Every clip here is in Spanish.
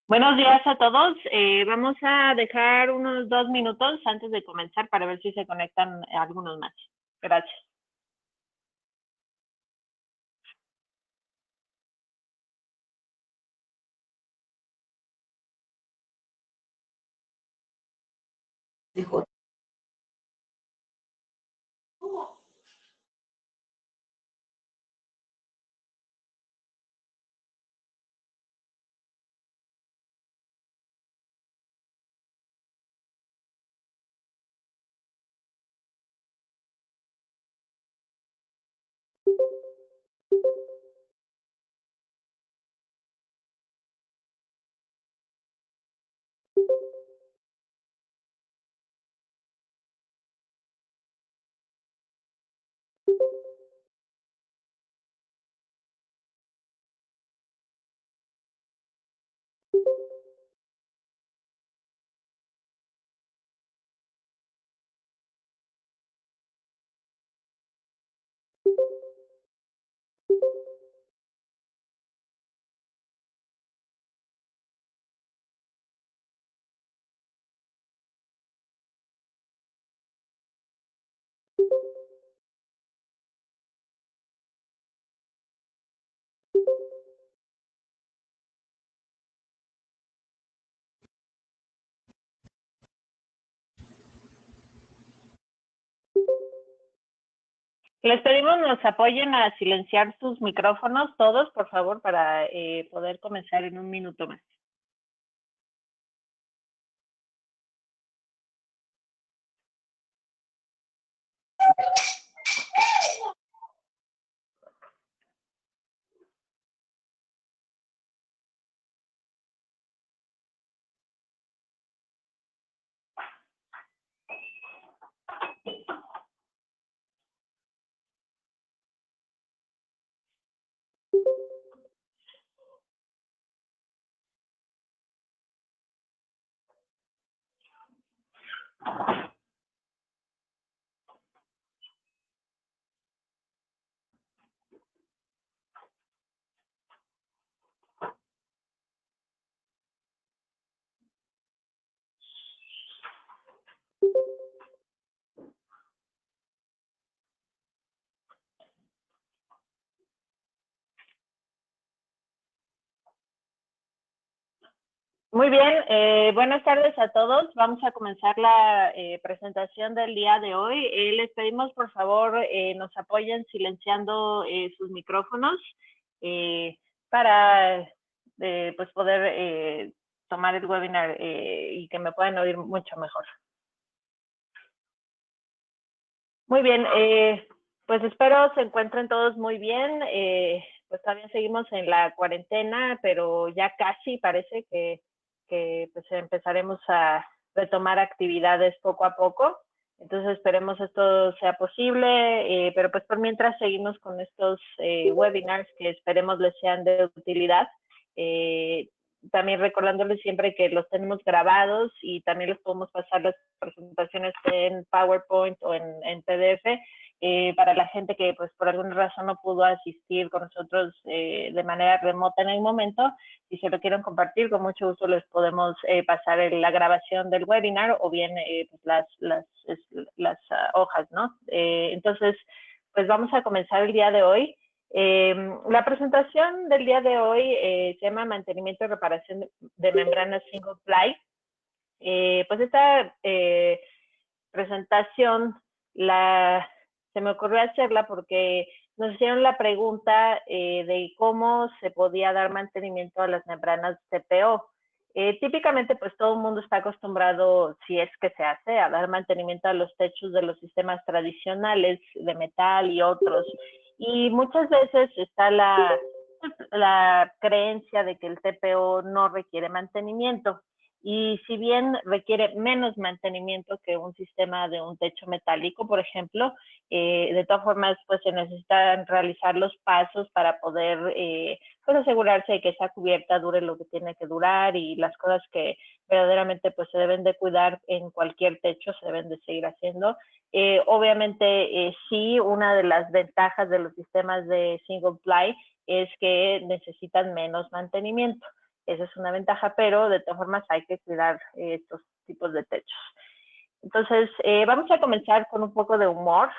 Buenos días a todos. Vamos a dejar unos 2 minutos antes de comenzar para ver si se conectan algunos más. Gracias. Dijo. Les pedimos nos apoyen a silenciar sus micrófonos todos, por favor, para poder comenzar en un minuto más. Muy bien, buenas tardes a todos. Vamos a comenzar la presentación del día de hoy. Les pedimos, por favor, nos apoyen silenciando sus micrófonos para pues poder tomar el webinar y que me puedan oír mucho mejor. Muy bien, pues espero se encuentren todos muy bien. Pues todavía seguimos en la cuarentena, pero ya casi parece que pues empezaremos a retomar actividades poco a poco. Entonces esperemos esto sea posible, pero pues por mientras seguimos con estos webinars que esperemos les sean de utilidad. También recordándoles siempre que los tenemos grabados y también les podemos pasar las presentaciones en PowerPoint o en PDF para la gente que pues por alguna razón no pudo asistir con nosotros de manera remota en el momento. Si se lo quieren compartir, con mucho gusto les podemos pasar la grabación del webinar o bien pues las hojas, ¿no? Entonces, pues vamos a comenzar el día de hoy. La presentación del día de hoy se llama Mantenimiento y Reparación de Membranas Single Ply. Pues esta presentación se me ocurrió hacerla porque nos hicieron la pregunta de cómo se podía dar mantenimiento a las membranas TPO. Típicamente, pues todo el mundo está acostumbrado, si es que se hace, a dar mantenimiento a los techos de los sistemas tradicionales de metal y otros. Y muchas veces está la creencia de que el TPO no requiere mantenimiento. Y si bien requiere menos mantenimiento que un sistema de un techo metálico, por ejemplo, de todas formas, pues se necesitan realizar los pasos para poder pues asegurarse de que esa cubierta dure lo que tiene que durar y las cosas que verdaderamente pues se deben de cuidar en cualquier techo se deben de seguir haciendo. Obviamente, sí, una de las ventajas de los sistemas de single ply es que necesitan menos mantenimiento. Esa es una ventaja, pero de todas formas hay que cuidar estos tipos de techos. Entonces, vamos a comenzar con un poco de humor.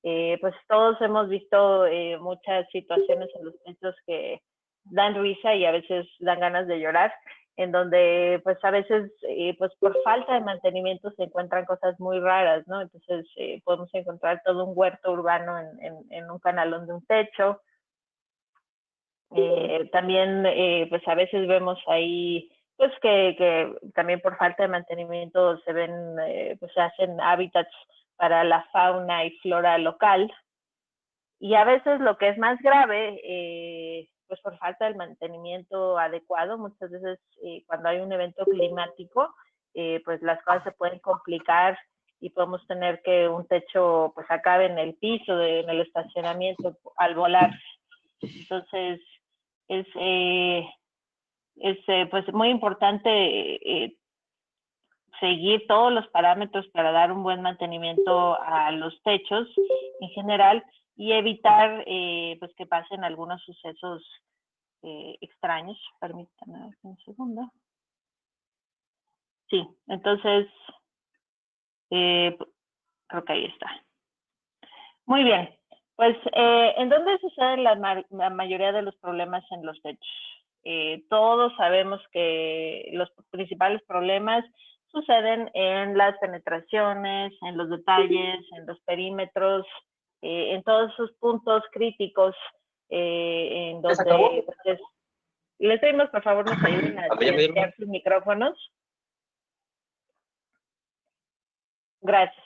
Pues todos hemos visto muchas situaciones en los techos que dan risa y a veces dan ganas de llorar, en donde pues a veces pues por falta de mantenimiento se encuentran cosas muy raras, ¿no? Entonces podemos encontrar todo un huerto urbano en un canalón de un techo. También pues a veces vemos ahí pues que también por falta de mantenimiento se ven, pues se hacen hábitats para la fauna y flora local. Y a veces lo que es más grave, pues por falta del mantenimiento adecuado, muchas veces cuando hay un evento climático, pues las cosas se pueden complicar y podemos tener que un techo pues acabe en el piso, en el estacionamiento al volar. Entonces, es pues muy importante seguir todos los parámetros para dar un buen mantenimiento a los techos en general y evitar pues que pasen algunos sucesos extraños. Permítanme un segundo. Sí, entonces creo que ahí está. Muy bien. Pues, ¿en dónde suceden la mayoría de los problemas en los techos? Todos sabemos que los principales problemas suceden en las penetraciones, en los detalles, en los perímetros, en todos esos puntos críticos en donde pues, les pedimos por favor nos ayuden a silenciar sus micrófonos. Gracias.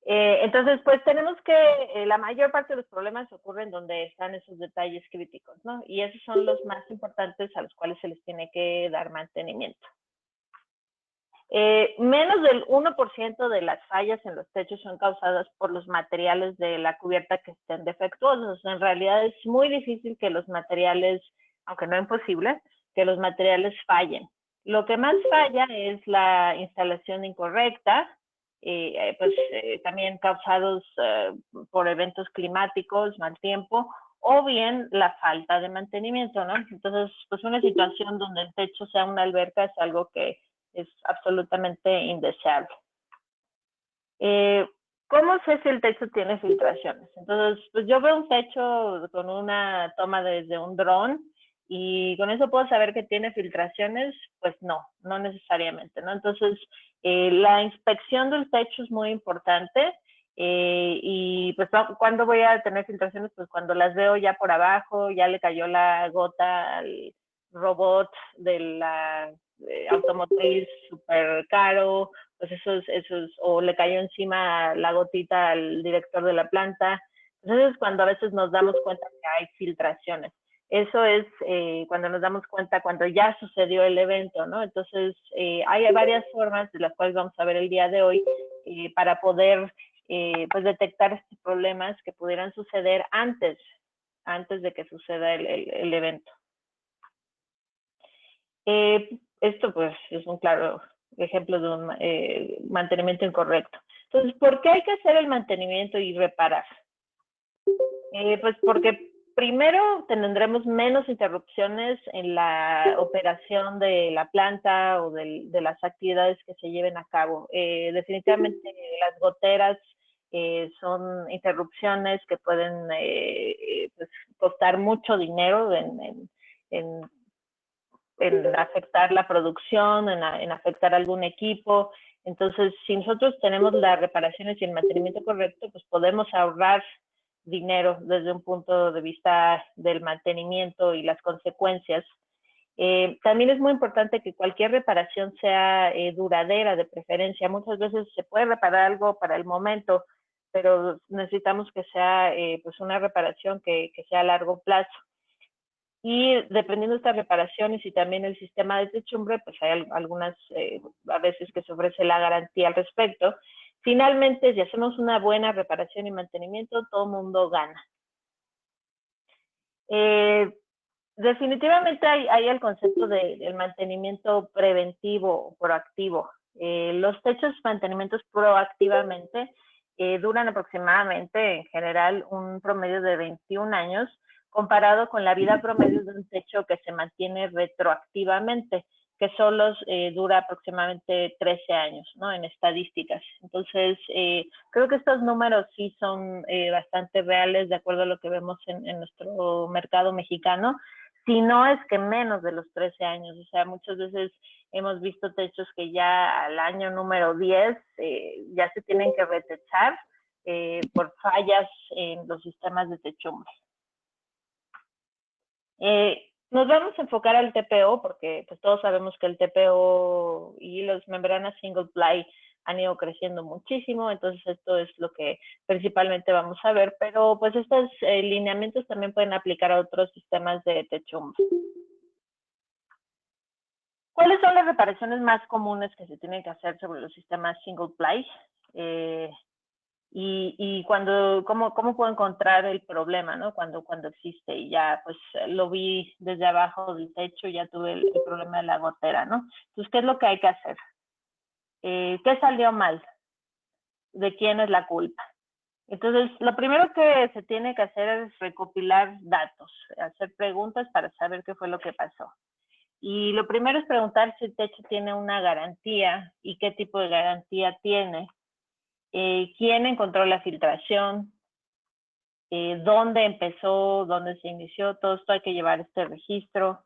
Entonces, pues tenemos que la mayor parte de los problemas ocurren donde están esos detalles críticos, ¿no? Y esos son los más importantes a los cuales se les tiene que dar mantenimiento. Menos del 1% de las fallas en los techos son causadas por los materiales de la cubierta que estén defectuosos. En realidad es muy difícil que los materiales, aunque no imposible, que los materiales fallen. Lo que más falla es la instalación incorrecta, pues también causados por eventos climáticos, mal tiempo, o bien la falta de mantenimiento, ¿no? Entonces, pues una situación donde el techo sea una alberca es algo que es absolutamente indeseable. ¿Cómo sé si el techo tiene filtraciones? Entonces, pues yo veo un techo con una toma desde un dron y con eso puedo saber que tiene filtraciones, pues no necesariamente, ¿no? Entonces, la inspección del techo es muy importante y pues ¿cuándo voy a tener filtraciones? Pues cuando las veo ya por abajo, ya le cayó la gota al robot de la automotriz súper caro, pues o le cayó encima la gotita al director de la planta. Entonces es cuando a veces nos damos cuenta que hay filtraciones. Eso es cuando nos damos cuenta cuando ya sucedió el evento, ¿no? Entonces hay varias formas de las cuales vamos a ver el día de hoy para poder pues detectar estos problemas que pudieran suceder antes de que suceda el evento. Esto pues es un claro ejemplo de un mantenimiento incorrecto. Entonces, ¿por qué hay que hacer el mantenimiento y reparar? Pues porque primero tendremos menos interrupciones en la operación de la planta o de las actividades que se lleven a cabo. Definitivamente las goteras son interrupciones que pueden pues, costar mucho dinero en afectar la producción, en afectar algún equipo. Entonces, si nosotros tenemos las reparaciones y el mantenimiento correcto, pues podemos ahorrar dinero desde un punto de vista del mantenimiento y las consecuencias. También es muy importante que cualquier reparación sea duradera, de preferencia. Muchas veces se puede reparar algo para el momento, pero necesitamos que sea pues una reparación que sea a largo plazo. Y dependiendo de estas reparaciones y también el sistema de techumbre, pues hay algunas a veces que se ofrece la garantía al respecto. Finalmente, si hacemos una buena reparación y mantenimiento, todo el mundo gana. Definitivamente hay el concepto del mantenimiento preventivo o proactivo. Los techos mantenimientos proactivamente duran aproximadamente, en general, un promedio de 21 años, comparado con la vida promedio de un techo que se mantiene retroactivamente, que solo dura aproximadamente 13 años, ¿no? En estadísticas. Entonces, creo que estos números sí son bastante reales de acuerdo a lo que vemos en nuestro mercado mexicano, si no es que menos de los 13 años. O sea, muchas veces hemos visto techos que ya al año número 10 ya se tienen que retechar por fallas en los sistemas de techumbre. Nos vamos a enfocar al TPO porque pues todos sabemos que el TPO y las membranas single ply han ido creciendo muchísimo, entonces esto es lo que principalmente vamos a ver, pero pues estos lineamientos también pueden aplicar a otros sistemas de techumbre. ¿Cuáles son las reparaciones más comunes que se tienen que hacer sobre los sistemas single ply? Y cómo puedo encontrar el problema, ¿no? Cuando existe, y ya pues lo vi desde abajo del techo, ya tuve el problema de la gotera, ¿no? Entonces, ¿qué es lo que hay que hacer? ¿Qué salió mal? ¿De quién es la culpa? Entonces, lo primero que se tiene que hacer es recopilar datos, hacer preguntas para saber qué fue lo que pasó. Y lo primero es preguntar si el techo tiene una garantía y qué tipo de garantía tiene. ¿Quién encontró la filtración? ¿Dónde empezó? ¿Dónde se inició? Todo esto hay que llevar este registro.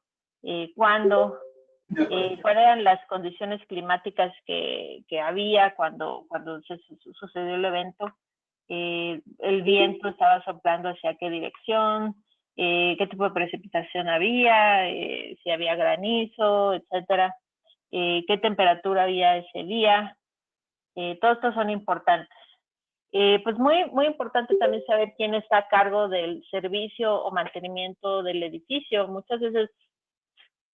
¿Cuándo? ¿Cuáles eran las condiciones climáticas que había cuando sucedió el evento? ¿El viento estaba soplando hacia qué dirección? ¿Qué tipo de precipitación había? Si había granizo, etcétera. ¿Qué temperatura había ese día? Todos estos son importantes. Pues muy importante también saber quién está a cargo del servicio o mantenimiento del edificio. Muchas veces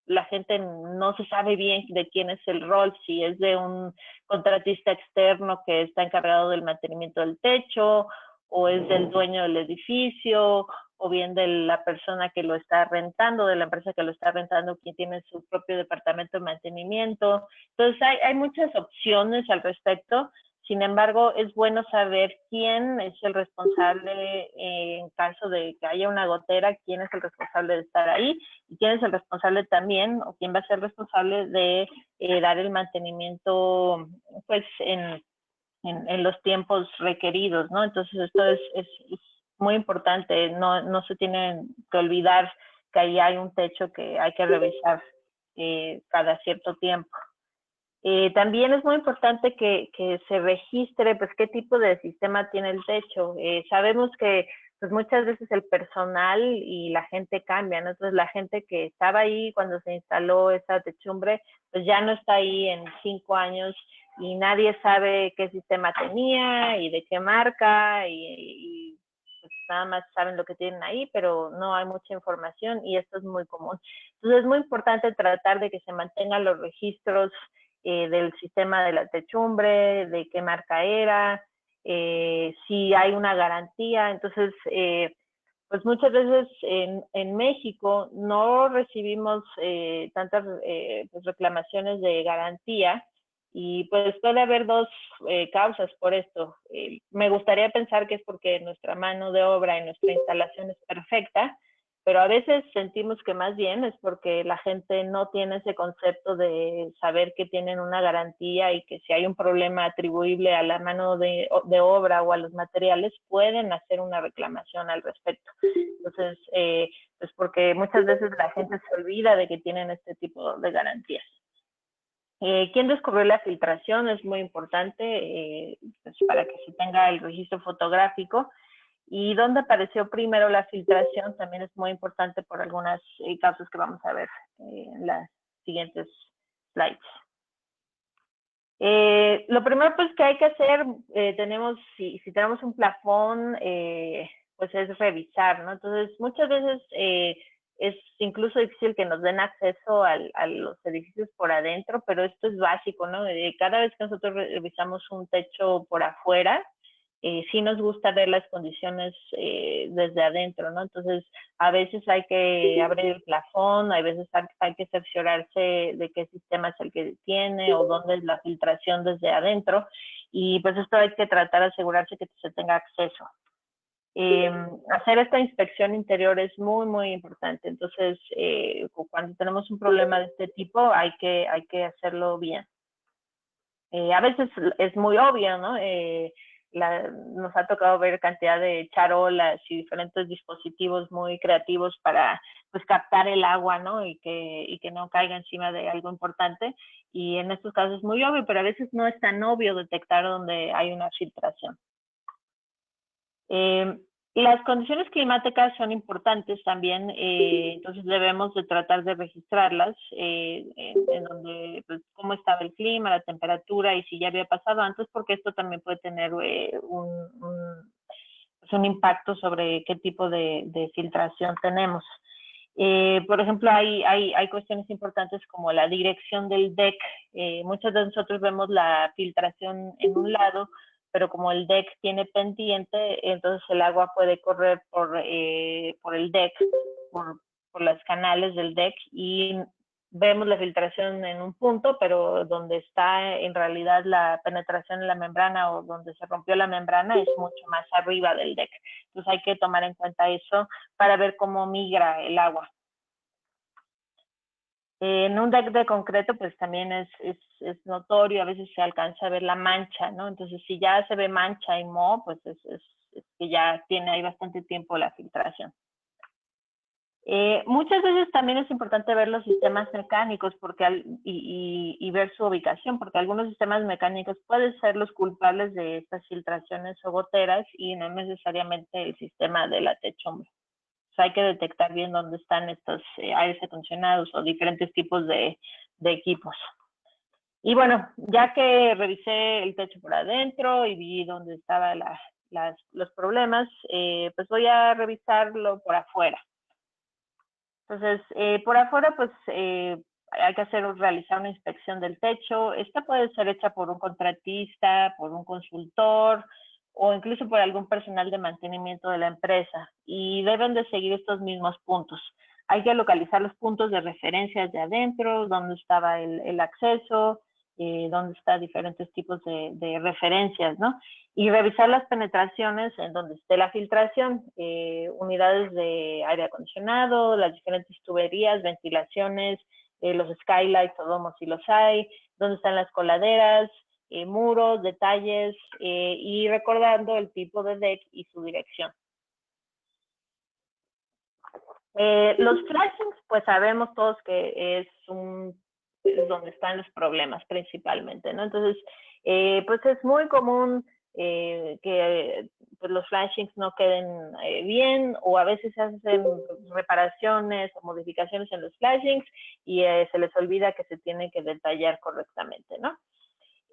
la gente no se sabe bien de quién es el rol, si es de un contratista externo que está encargado del mantenimiento del techo, o es del dueño del edificio, o bien de la persona que lo está rentando, de la empresa que lo está rentando, quien tiene su propio departamento de mantenimiento. Entonces hay muchas opciones al respecto. Sin embargo, es bueno saber quién es el responsable en caso de que haya una gotera, quién es el responsable de estar ahí y quién es el responsable también, o quién va a ser responsable de dar el mantenimiento pues en los tiempos requeridos, ¿no? Entonces esto es muy importante, no se tienen que olvidar que ahí hay un techo que hay que revisar cada cierto tiempo. También es muy importante que se registre pues qué tipo de sistema tiene el techo. Sabemos que pues muchas veces el personal y la gente cambian, ¿no? Entonces la gente que estaba ahí cuando se instaló esa techumbre, pues ya no está ahí en 5 años y nadie sabe qué sistema tenía y de qué marca y pues nada más saben lo que tienen ahí, pero no hay mucha información y esto es muy común. Entonces es muy importante tratar de que se mantengan los registros del sistema de la techumbre, de qué marca era, si hay una garantía. Entonces, pues muchas veces en México no recibimos tantas pues reclamaciones de garantía y pues puede haber dos causas por esto. Me gustaría pensar que es porque nuestra mano de obra y nuestra instalación es perfecta, pero a veces sentimos que más bien es porque la gente no tiene ese concepto de saber que tienen una garantía y que si hay un problema atribuible a la mano de obra o a los materiales, pueden hacer una reclamación al respecto. Entonces, pues porque muchas veces la gente se olvida de que tienen este tipo de garantías. ¿Quién descubrió la filtración? Es muy importante pues para que se tenga el registro fotográfico. Y dónde apareció primero la filtración también es muy importante por algunas causas que vamos a ver en las siguientes slides. Lo primero pues que hay que hacer, si tenemos un plafón, pues es revisar, ¿no? Entonces muchas veces es incluso difícil que nos den acceso a los edificios por adentro, pero esto es básico, ¿no? Cada vez que nosotros revisamos un techo por afuera, sí nos gusta ver las condiciones desde adentro, ¿no? Entonces, a veces hay que abrir el plafón, a veces hay que cerciorarse de qué sistema es el que tiene o dónde es la filtración desde adentro. Y pues esto hay que tratar de asegurarse que se tenga acceso. Hacer esta inspección interior es muy, muy importante. Entonces, cuando tenemos un problema de este tipo, hay que hacerlo bien. A veces es muy obvio, ¿no? Nos ha tocado ver cantidad de charolas y diferentes dispositivos muy creativos para pues captar el agua, ¿no? Y que no caiga encima de algo importante. Y en estos casos es muy obvio, pero a veces no es tan obvio detectar donde hay una filtración. Las condiciones climáticas son importantes también, entonces debemos de tratar de registrarlas, en donde, pues, cómo estaba el clima, la temperatura y si ya había pasado antes, porque esto también puede tener pues un impacto sobre qué tipo de filtración tenemos. Por ejemplo, hay cuestiones importantes como la dirección del deck. Muchos de nosotros vemos la filtración en un lado, pero como el deck tiene pendiente, entonces el agua puede correr por el deck, por los canales del deck y vemos la filtración en un punto, pero donde está en realidad la penetración en la membrana o donde se rompió la membrana es mucho más arriba del deck. Entonces hay que tomar en cuenta eso para ver cómo migra el agua. En un deck de concreto, pues también es notorio, a veces se alcanza a ver la mancha, ¿no? Entonces, si ya se ve mancha y moho, pues es que ya tiene ahí bastante tiempo la filtración. Muchas veces también es importante ver los sistemas mecánicos y ver su ubicación, porque algunos sistemas mecánicos pueden ser los culpables de estas filtraciones o goteras y no necesariamente el sistema de la techumbre. O sea, hay que detectar bien dónde están estos aires acondicionados o diferentes tipos de equipos. Y bueno, ya que revisé el techo por adentro y vi dónde estaban los problemas, pues voy a revisarlo por afuera. Entonces, por afuera, pues hay que realizar una inspección del techo. Esta puede ser hecha por un contratista, por un consultor o incluso por algún personal de mantenimiento de la empresa. Y deben de seguir estos mismos puntos. Hay que localizar los puntos de referencia de adentro, dónde estaba el acceso, dónde están diferentes tipos de referencias, ¿no? Y revisar las penetraciones en donde esté la filtración, unidades de aire acondicionado, las diferentes tuberías, ventilaciones, los skylights o domos si los hay, dónde están las coladeras, muros, detalles, y recordando el tipo de deck y su dirección. Los flashings, pues sabemos todos que es donde están los problemas principalmente, ¿no? Entonces, pues es muy común que pues los flashings no queden bien o a veces se hacen reparaciones o modificaciones en los flashings y se les olvida que se tiene que detallar correctamente, ¿no?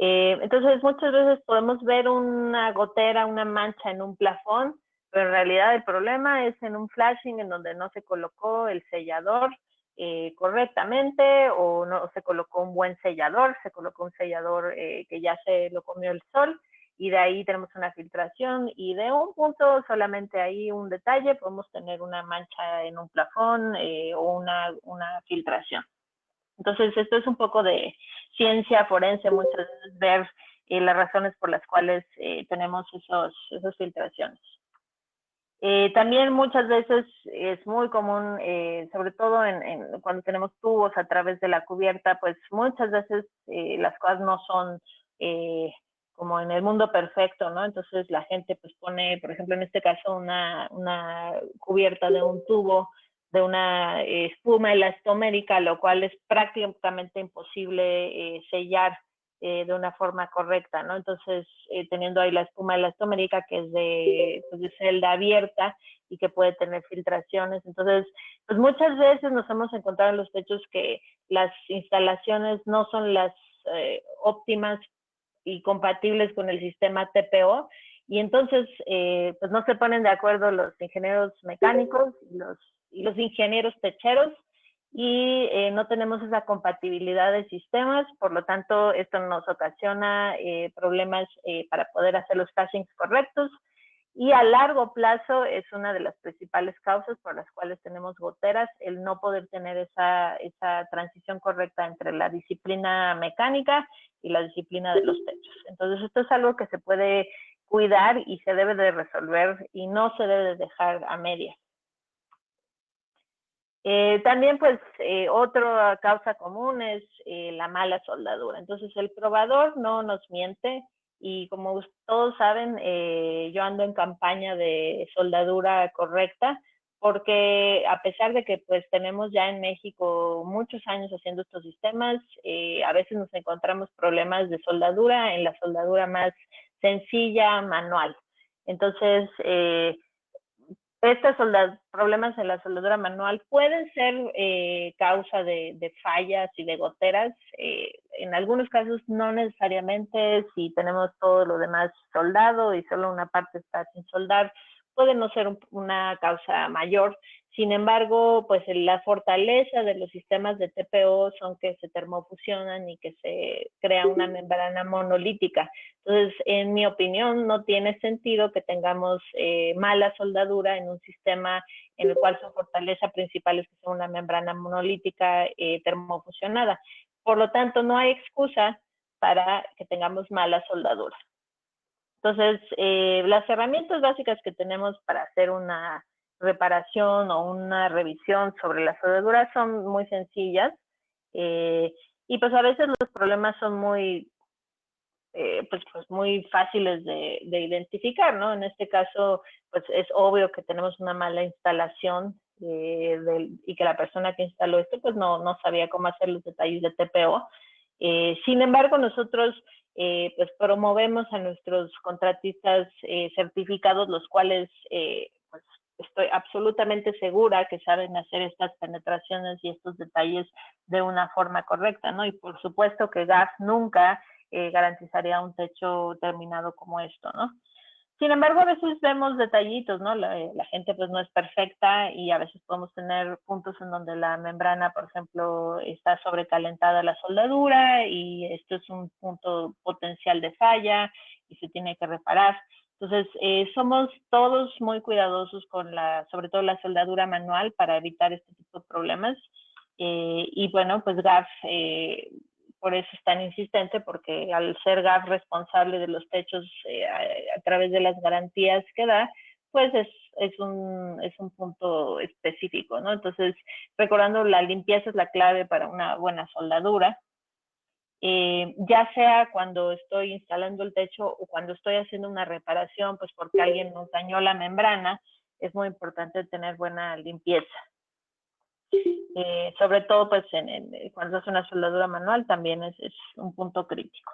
Entonces, muchas veces podemos ver una gotera, una mancha en un plafón, pero en realidad el problema es en un flashing en donde no se colocó el sellador correctamente o no se colocó un buen sellador, se colocó un sellador que ya se lo comió el sol y de ahí tenemos una filtración y de un punto solamente ahí un detalle podemos tener una mancha en un plafón o una filtración. Entonces, esto es un poco de ciencia forense, muchas veces ver las razones por las cuales tenemos esas filtraciones. También muchas veces es muy común, sobre todo cuando tenemos tubos a través de la cubierta, pues muchas veces las cosas no son como en el mundo perfecto, ¿no? Entonces la gente pues pone, por ejemplo, en este caso, una cubierta de un tubo de una espuma elastomérica, lo cual es prácticamente imposible sellar de una forma correcta, ¿no? Entonces, teniendo ahí la espuma elastomérica que es pues de celda abierta y que puede tener filtraciones. Entonces, pues muchas veces nos hemos encontrado en los techos que las instalaciones no son las óptimas y compatibles con el sistema TPO, y entonces pues no se ponen de acuerdo los ingenieros mecánicos y los ingenieros techeros, y no tenemos esa compatibilidad de sistemas, por lo tanto esto nos ocasiona problemas para poder hacer los flashings correctos, y a largo plazo es una de las principales causas por las cuales tenemos goteras, el no poder tener esa transición correcta entre la disciplina mecánica y la disciplina de los techos. Entonces esto es algo que se puede cuidar y se debe de resolver y no se debe de dejar a medias. También, pues, otra causa común es la mala soldadura. Entonces, el probador no nos miente, y como todos saben, yo ando en campaña de soldadura correcta, porque a pesar de que pues tenemos ya en México muchos años haciendo estos sistemas, a veces nos encontramos problemas de soldadura en la soldadura más sencilla, manual. Entonces, estos problemas en la soldadura manual pueden ser causa de fallas y de goteras. En algunos casos no necesariamente, si tenemos todo lo demás soldado y solo una parte está sin soldar, puede no ser una causa mayor. Sin embargo, pues la fortaleza de los sistemas de TPO son que se termofusionan y que se crea una membrana monolítica. Entonces, en mi opinión, no tiene sentido que tengamos mala soldadura en un sistema en el cual su fortaleza principal es que sea una membrana monolítica termofusionada. Por lo tanto, no hay excusa para que tengamos mala soldadura. Entonces, las herramientas básicas que tenemos para hacer una reparación o una revisión sobre la soldadura son muy sencillas, y pues a veces los problemas son pues muy fáciles de identificar, ¿no? En este caso, pues es obvio que tenemos una mala instalación y que la persona que instaló esto pues no sabía cómo hacer los detalles de TPO. Sin embargo, nosotros pues promovemos a nuestros contratistas certificados, los cuales pues estoy absolutamente segura que saben hacer estas penetraciones y estos detalles de una forma correcta, ¿no? Y por supuesto que GAF nunca garantizaría un techo terminado como esto, ¿no? Sin embargo, a veces vemos detallitos, ¿no? La gente pues no es perfecta, y a veces podemos tener puntos en donde la membrana, por ejemplo, está sobrecalentada la soldadura, y esto es un punto potencial de falla y se tiene que reparar. Entonces, somos todos muy cuidadosos con sobre todo la soldadura manual, para evitar este tipo de problemas. Y bueno, pues GAF por eso es tan insistente, porque al ser GAF responsable de los techos a través de las garantías que da, pues es un punto específico, ¿no? Entonces, recordando, la limpieza es la clave para una buena soldadura. Ya sea cuando estoy instalando el techo o cuando estoy haciendo una reparación, pues porque alguien nos dañó la membrana, es muy importante tener buena limpieza. Sobre todo pues cuando se hace una soldadura manual también es un punto crítico.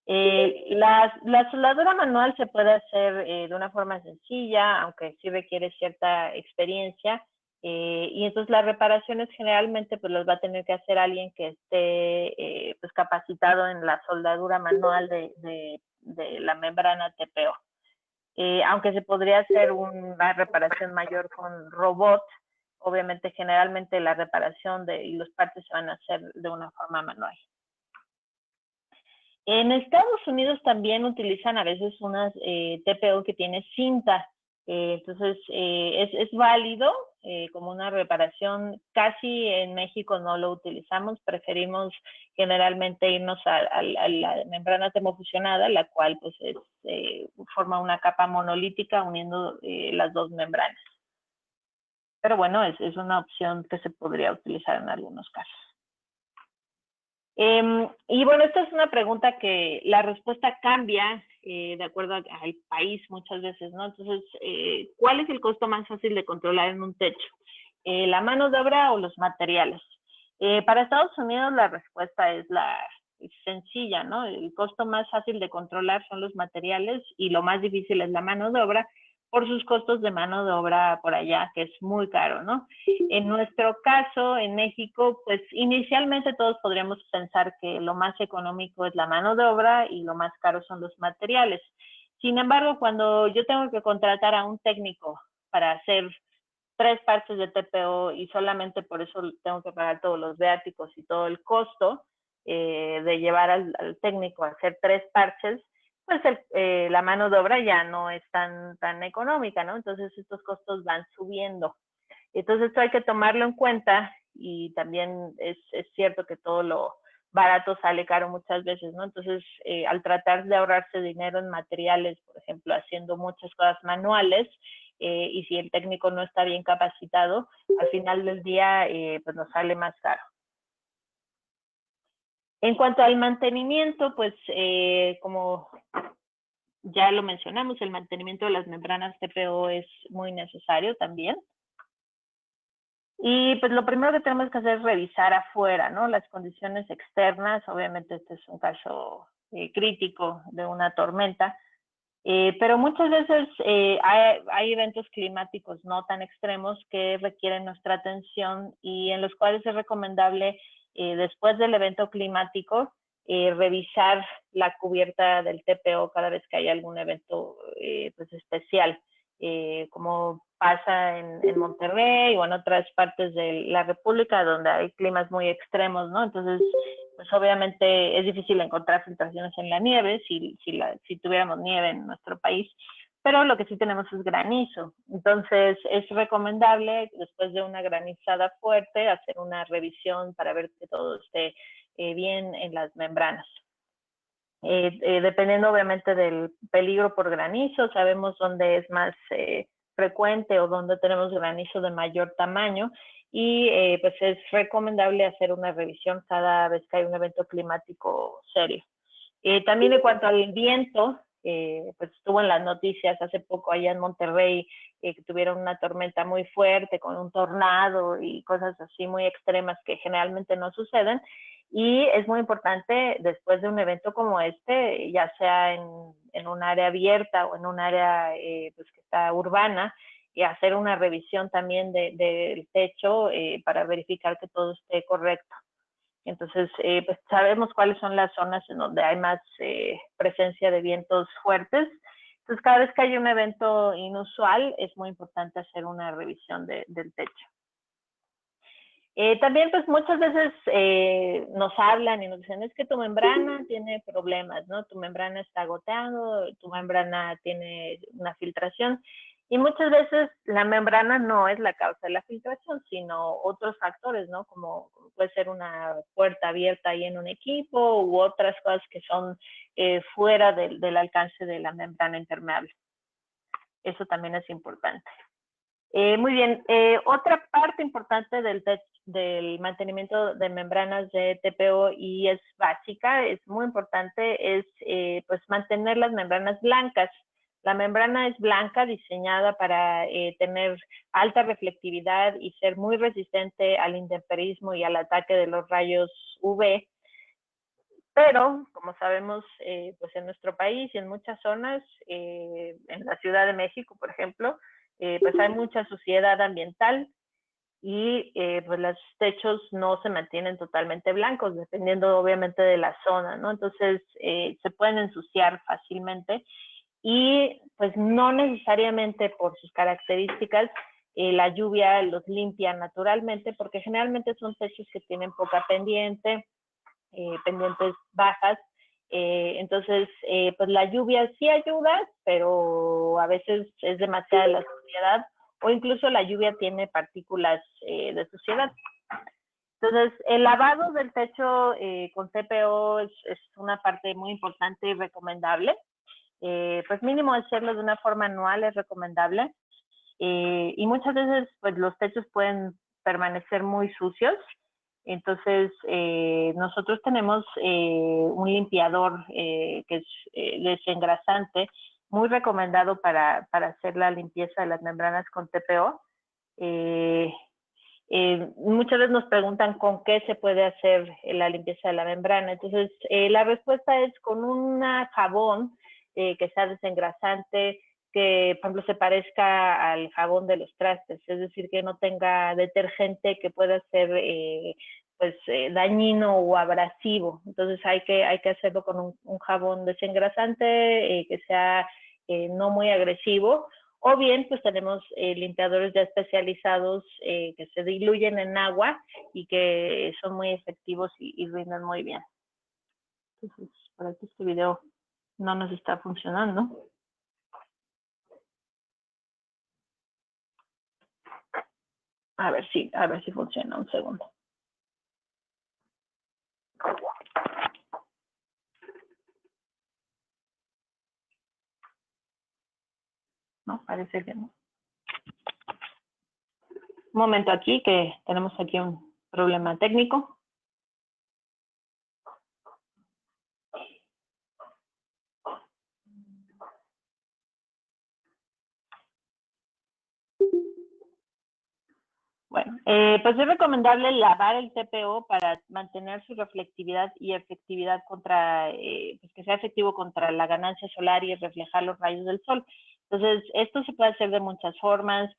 La soldadura manual se puede hacer de una forma sencilla, aunque sí requiere cierta experiencia, y entonces las reparaciones generalmente pues las va a tener que hacer alguien que esté pues capacitado en la soldadura manual de la membrana TPO. Aunque se podría hacer una reparación mayor con robot, obviamente generalmente la reparación y los partes se van a hacer de una forma manual. En Estados Unidos también utilizan a veces unas TPO que tiene cinta. Entonces es válido como una reparación. Casi en México no lo utilizamos, preferimos generalmente irnos a la membrana termofusionada, la cual pues forma una capa monolítica uniendo las dos membranas. Pero bueno, es una opción que se podría utilizar en algunos casos. Y bueno, esta es una pregunta que la respuesta cambia de acuerdo al país muchas veces, ¿no? Entonces, ¿cuál es el costo más fácil de controlar en un techo? ¿La mano de obra o los materiales? Para Estados Unidos la respuesta es sencilla, ¿no? El costo más fácil de controlar son los materiales y lo más difícil es la mano de obra por sus costos de mano de obra por allá, que es muy caro, ¿no? En nuestro caso, en México, pues inicialmente todos podríamos pensar que lo más económico es la mano de obra y lo más caro son los materiales. Sin embargo, cuando yo tengo que contratar a un técnico para hacer 3 parches de TPO y solamente por eso tengo que pagar todos los viáticos y todo el costo de llevar al técnico a hacer 3 parches, pues la mano de obra ya no es tan económica, ¿no? Entonces estos costos van subiendo. Entonces esto hay que tomarlo en cuenta y también es cierto que todo lo barato sale caro muchas veces, ¿no? Entonces, al tratar de ahorrarse dinero en materiales, por ejemplo, haciendo muchas cosas manuales, y si el técnico no está bien capacitado, al final del día, pues nos sale más caro. En cuanto al mantenimiento, pues como ya lo mencionamos, el mantenimiento de las membranas TPO es muy necesario también. Y pues lo primero que tenemos que hacer es revisar afuera, ¿no? Las condiciones externas, obviamente este es un caso crítico de una tormenta, pero muchas veces hay eventos climáticos no tan extremos que requieren nuestra atención y en los cuales es recomendable, después del evento climático, revisar la cubierta del TPO cada vez que hay algún evento pues especial, como pasa en Monterrey o en otras partes de la República donde hay climas muy extremos, ¿no? Entonces, pues obviamente es difícil encontrar filtraciones en la nieve si tuviéramos nieve en nuestro país, pero lo que sí tenemos es granizo. Entonces es recomendable después de una granizada fuerte hacer una revisión para ver que todo esté bien en las membranas. Dependiendo obviamente del peligro por granizo, sabemos dónde es más frecuente o dónde tenemos granizo de mayor tamaño y pues es recomendable hacer una revisión cada vez que hay un evento climático serio. También en cuanto al viento, pues estuvo en las noticias hace poco allá en Monterrey, que tuvieron una tormenta muy fuerte con un tornado y cosas así muy extremas que generalmente no suceden. Y es muy importante después de un evento como este, ya sea en un área abierta o en un área pues que está urbana, y hacer una revisión también del techo para verificar que todo esté correcto. Entonces, pues sabemos cuáles son las zonas en donde hay más presencia de vientos fuertes. Entonces, cada vez que hay un evento inusual, es muy importante hacer una revisión del techo. También, pues muchas veces nos hablan y nos dicen, es que tu membrana tiene problemas, ¿no? Tu membrana está goteando, tu membrana tiene una filtración. Y muchas veces la membrana no es la causa de la filtración, sino otros factores, ¿no? Como puede ser una puerta abierta ahí en un equipo u otras cosas que son fuera del alcance de la membrana impermeable. Eso también es importante. Muy bien, otra parte importante del mantenimiento de membranas de TPO y es básica, es muy importante, es pues mantener las membranas blancas. La membrana es blanca, diseñada para tener alta reflectividad y ser muy resistente al intemperismo y al ataque de los rayos UV. Pero, como sabemos, pues en nuestro país y en muchas zonas, en la Ciudad de México, por ejemplo, pues hay mucha suciedad ambiental y pues los techos no se mantienen totalmente blancos, dependiendo obviamente de la zona, ¿no? Entonces, se pueden ensuciar fácilmente y pues no necesariamente por sus características la lluvia los limpia naturalmente, porque generalmente son techos que tienen poca pendiente, pendientes bajas. Entonces, pues la lluvia sí ayuda, pero a veces es demasiada la suciedad o incluso la lluvia tiene partículas de suciedad. Entonces, el lavado del techo con TPO es una parte muy importante y recomendable. Pues mínimo hacerlo de una forma anual es recomendable. Y muchas veces pues los techos pueden permanecer muy sucios. Entonces, nosotros tenemos un limpiador que es desengrasante, muy recomendado para hacer la limpieza de las membranas con TPO. Muchas veces nos preguntan con qué se puede hacer la limpieza de la membrana. Entonces, la respuesta es con un jabón que sea desengrasante, que, por ejemplo, se parezca al jabón de los trastes, es decir, que no tenga detergente que pueda ser dañino o abrasivo. Entonces, hay que hacerlo con un jabón desengrasante que sea no muy agresivo. O bien, pues tenemos limpiadores ya especializados que se diluyen en agua y que son muy efectivos y rinden muy bien. Entonces, por aquí este video no nos está funcionando. A ver si funciona. Un segundo. No, parece que no. Un momento aquí, que tenemos aquí un problema técnico. Bueno, pues es recomendable lavar el TPO para mantener su reflectividad y efectividad contra, pues que sea efectivo contra la ganancia solar y reflejar los rayos del sol. Entonces, esto se puede hacer de muchas formas.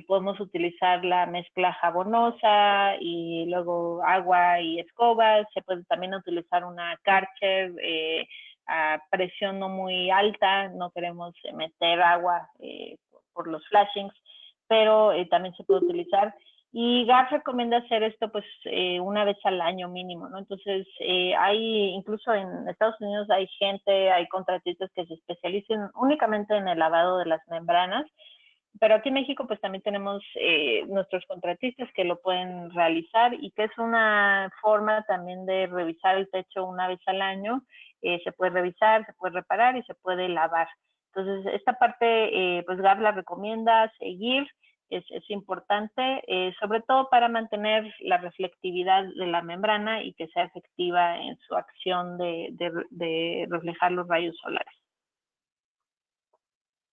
Podemos utilizar la mezcla jabonosa y luego agua y escobas. Se puede también utilizar una Karcher a presión no muy alta. No queremos meter agua por los flashings, pero también se puede utilizar. Y GAF recomienda hacer esto pues una vez al año mínimo, ¿no? Entonces, hay, incluso en Estados Unidos hay contratistas que se especializan únicamente en el lavado de las membranas, pero aquí en México pues también tenemos nuestros contratistas que lo pueden realizar y que es una forma también de revisar el techo una vez al año. Se puede revisar, se puede reparar y se puede lavar. Entonces, esta parte pues GAF la recomienda seguir. Es importante, sobre todo para mantener la reflectividad de la membrana y que sea efectiva en su acción de reflejar los rayos solares.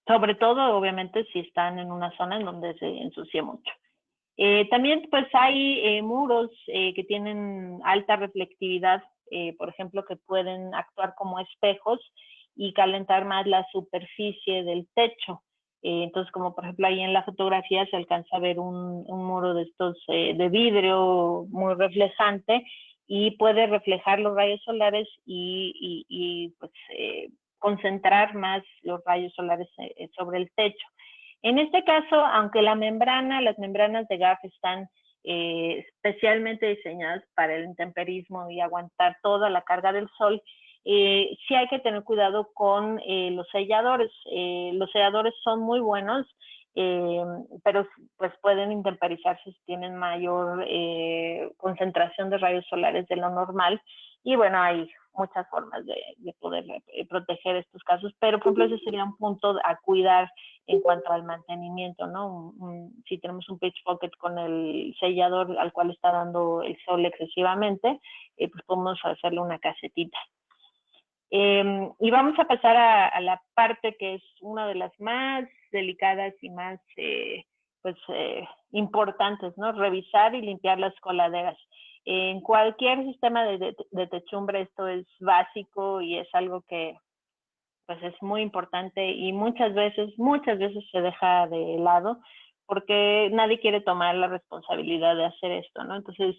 Sobre todo, obviamente, si están en una zona en donde se ensucie mucho. También, pues, hay muros que tienen alta reflectividad, por ejemplo, que pueden actuar como espejos y calentar más la superficie del techo. Entonces, como por ejemplo ahí en la fotografía se alcanza a ver un muro de estos de vidrio muy reflejante y puede reflejar los rayos solares y pues, concentrar más los rayos solares sobre el techo. En este caso, aunque las membranas de GAF están especialmente diseñadas para el intemperismo y aguantar toda la carga del sol, sí hay que tener cuidado con los selladores. Los selladores son muy buenos, pero pues pueden intemperizarse si tienen mayor concentración de rayos solares de lo normal. Y bueno, hay muchas formas de poder proteger estos casos, pero por ejemplo ese sería un punto a cuidar en cuanto al mantenimiento, ¿no? Si tenemos un pitch pocket con el sellador al cual está dando el sol excesivamente, pues podemos hacerle una casetita. Y vamos a pasar a la parte que es una de las más delicadas y más importantes, ¿no? Revisar y limpiar las coladeras. En cualquier sistema de techumbre esto es básico y es algo que pues es muy importante y muchas veces se deja de lado porque nadie quiere tomar la responsabilidad de hacer esto, ¿no? Entonces,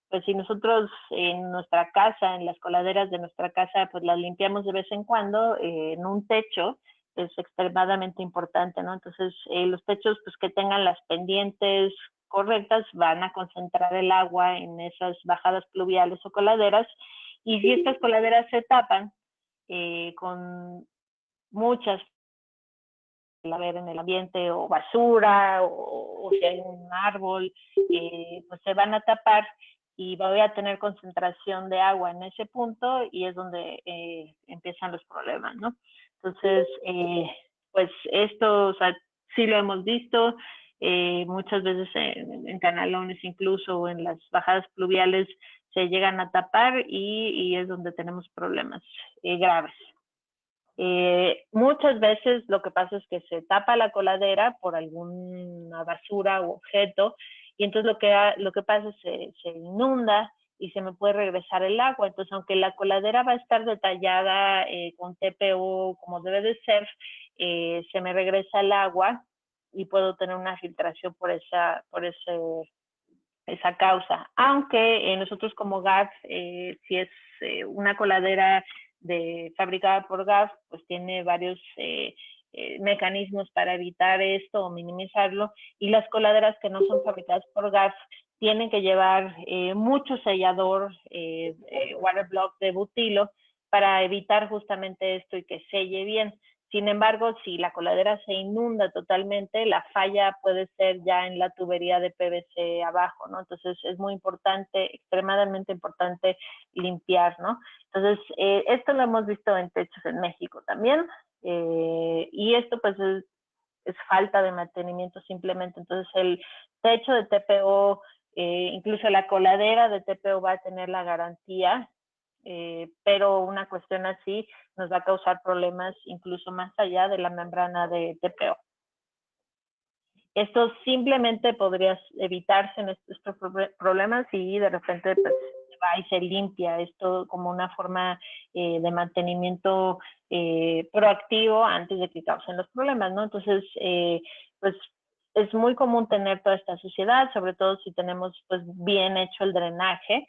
pues si nosotros en nuestra casa, en las coladeras de nuestra casa, pues las limpiamos de vez en cuando, en un techo, es extremadamente importante, ¿no? Entonces, los techos, pues que tengan las pendientes correctas, van a concentrar el agua en esas bajadas pluviales o coladeras, y si estas coladeras se tapan con muchas haber en el ambiente o basura o si hay un árbol, pues se van a tapar y voy a tener concentración de agua en ese punto y es donde empiezan los problemas, ¿no? Entonces, pues esto, o sea, sí lo hemos visto, muchas veces en canalones incluso o en las bajadas pluviales se llegan a tapar y es donde tenemos problemas graves. Muchas veces lo que pasa es que se tapa la coladera por alguna basura u objeto y entonces lo que pasa es que se inunda y se me puede regresar el agua. Entonces, aunque la coladera va a estar detallada con TPO como debe de ser, se me regresa el agua y puedo tener una filtración por esa causa. Aunque nosotros como GAF, si es una coladera fabricada por GAF, pues tiene varios mecanismos para evitar esto o minimizarlo. Y las coladeras que no son fabricadas por GAF tienen que llevar mucho sellador, waterblock de butilo, para evitar justamente esto y que selle bien. Sin embargo, si la coladera se inunda totalmente, la falla puede ser ya en la tubería de PVC abajo, ¿no? Entonces es muy importante, extremadamente importante limpiar, ¿no? Entonces, esto lo hemos visto en techos en México también, y esto pues es falta de mantenimiento simplemente. Entonces, el techo de TPO, incluso la coladera de TPO va a tener la garantía, pero una cuestión así nos va a causar problemas incluso más allá de la membrana de TPO. Esto simplemente podría evitarse en estos problemas y de repente pues, se va y se limpia esto como una forma de mantenimiento proactivo antes de que causen los problemas, ¿no? Entonces, pues es muy común tener toda esta suciedad, sobre todo si tenemos pues bien hecho el drenaje.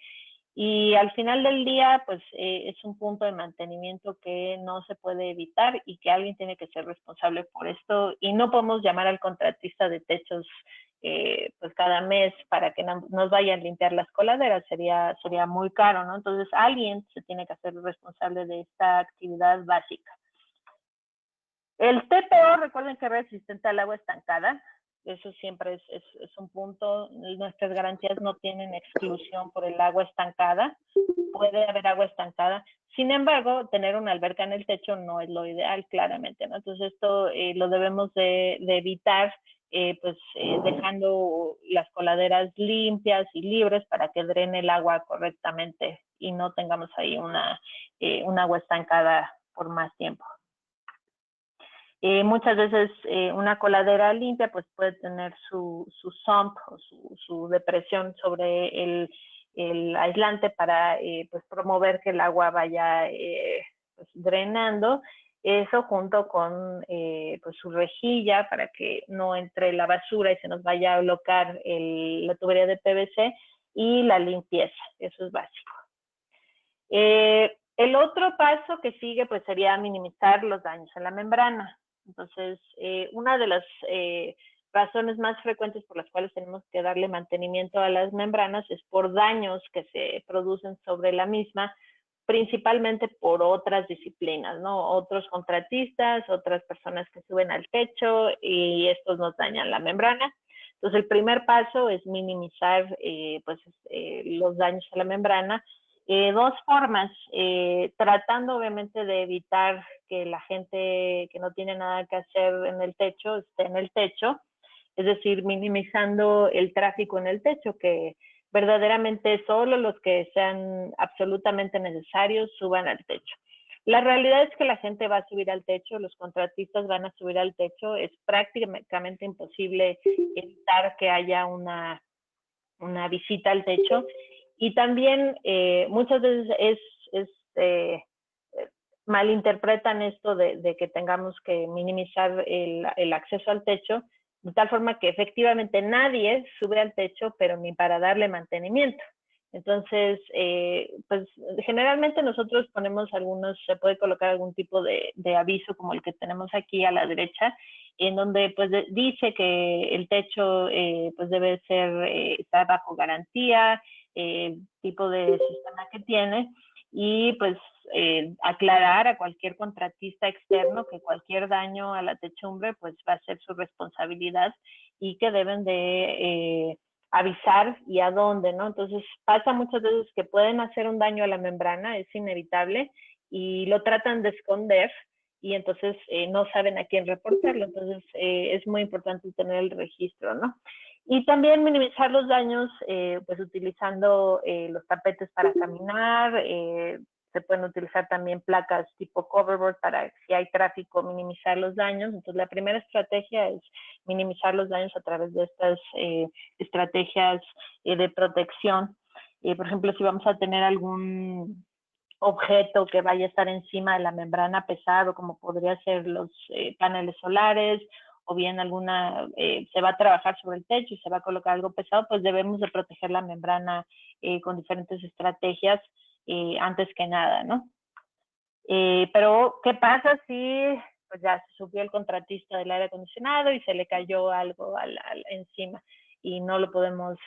Y al final del día, pues es un punto de mantenimiento que no se puede evitar y que alguien tiene que ser responsable por esto. Y no podemos llamar al contratista de techos pues cada mes para que nos vayan a limpiar las coladeras. Sería muy caro, ¿no? Entonces alguien se tiene que hacer responsable de esta actividad básica. El TPO, recuerden que es resistente al agua estancada. Eso siempre es un punto. Nuestras garantías no tienen exclusión por el agua estancada. Puede haber agua estancada. Sin embargo, tener una alberca en el techo no es lo ideal, claramente, ¿no? Entonces, esto lo debemos de evitar, dejando las coladeras limpias y libres para que drene el agua correctamente y no tengamos ahí un agua estancada por más tiempo. Muchas veces una coladera limpia pues puede tener su sump o su depresión sobre el aislante para pues promover que el agua vaya pues drenando. Eso junto con pues su rejilla para que no entre la basura y se nos vaya a bloquear la tubería de PVC y la limpieza. Eso es básico. El otro paso que sigue pues sería minimizar los daños en la membrana. Entonces, una de las razones más frecuentes por las cuales tenemos que darle mantenimiento a las membranas es por daños que se producen sobre la misma, principalmente por otras disciplinas, ¿no? Otros contratistas, otras personas que suben al techo y estos nos dañan la membrana. Entonces, el primer paso es minimizar los daños a la membrana. Dos formas, tratando obviamente de evitar que la gente que no tiene nada que hacer en el techo esté en el techo, es decir, minimizando el tráfico en el techo, que verdaderamente solo los que sean absolutamente necesarios suban al techo. La realidad es que la gente va a subir al techo, los contratistas van a subir al techo, es prácticamente imposible evitar que haya una visita al techo. Y también muchas veces malinterpretan esto de que tengamos que minimizar el acceso al techo, de tal forma que efectivamente nadie sube al techo, pero ni para darle mantenimiento. Entonces, pues generalmente nosotros ponemos se puede colocar algún tipo de aviso como el que tenemos aquí a la derecha, en donde pues dice que el techo pues debe estar bajo garantía, tipo de sistema que tiene, y pues aclarar a cualquier contratista externo que cualquier daño a la techumbre pues va a ser su responsabilidad y que deben de avisar y a dónde, ¿no? Entonces pasa muchas veces que pueden hacer un daño a la membrana, es inevitable, y lo tratan de esconder y entonces no saben a quién reportarlo. Entonces es muy importante tener el registro, ¿no? Y también minimizar los daños, pues utilizando los tapetes para caminar, se pueden utilizar también placas tipo coverboard para, si hay tráfico, minimizar los daños. Entonces la primera estrategia es minimizar los daños a través de estas estrategias de protección. Por ejemplo, si vamos a tener algún objeto que vaya a estar encima de la membrana pesado, como podría ser los paneles solares, o bien alguna, se va a trabajar sobre el techo y se va a colocar algo pesado, pues debemos de proteger la membrana con diferentes estrategias antes que nada, ¿no? Pero, ¿qué pasa si pues ya se subió el contratista del aire acondicionado y se le cayó algo encima y no lo podemos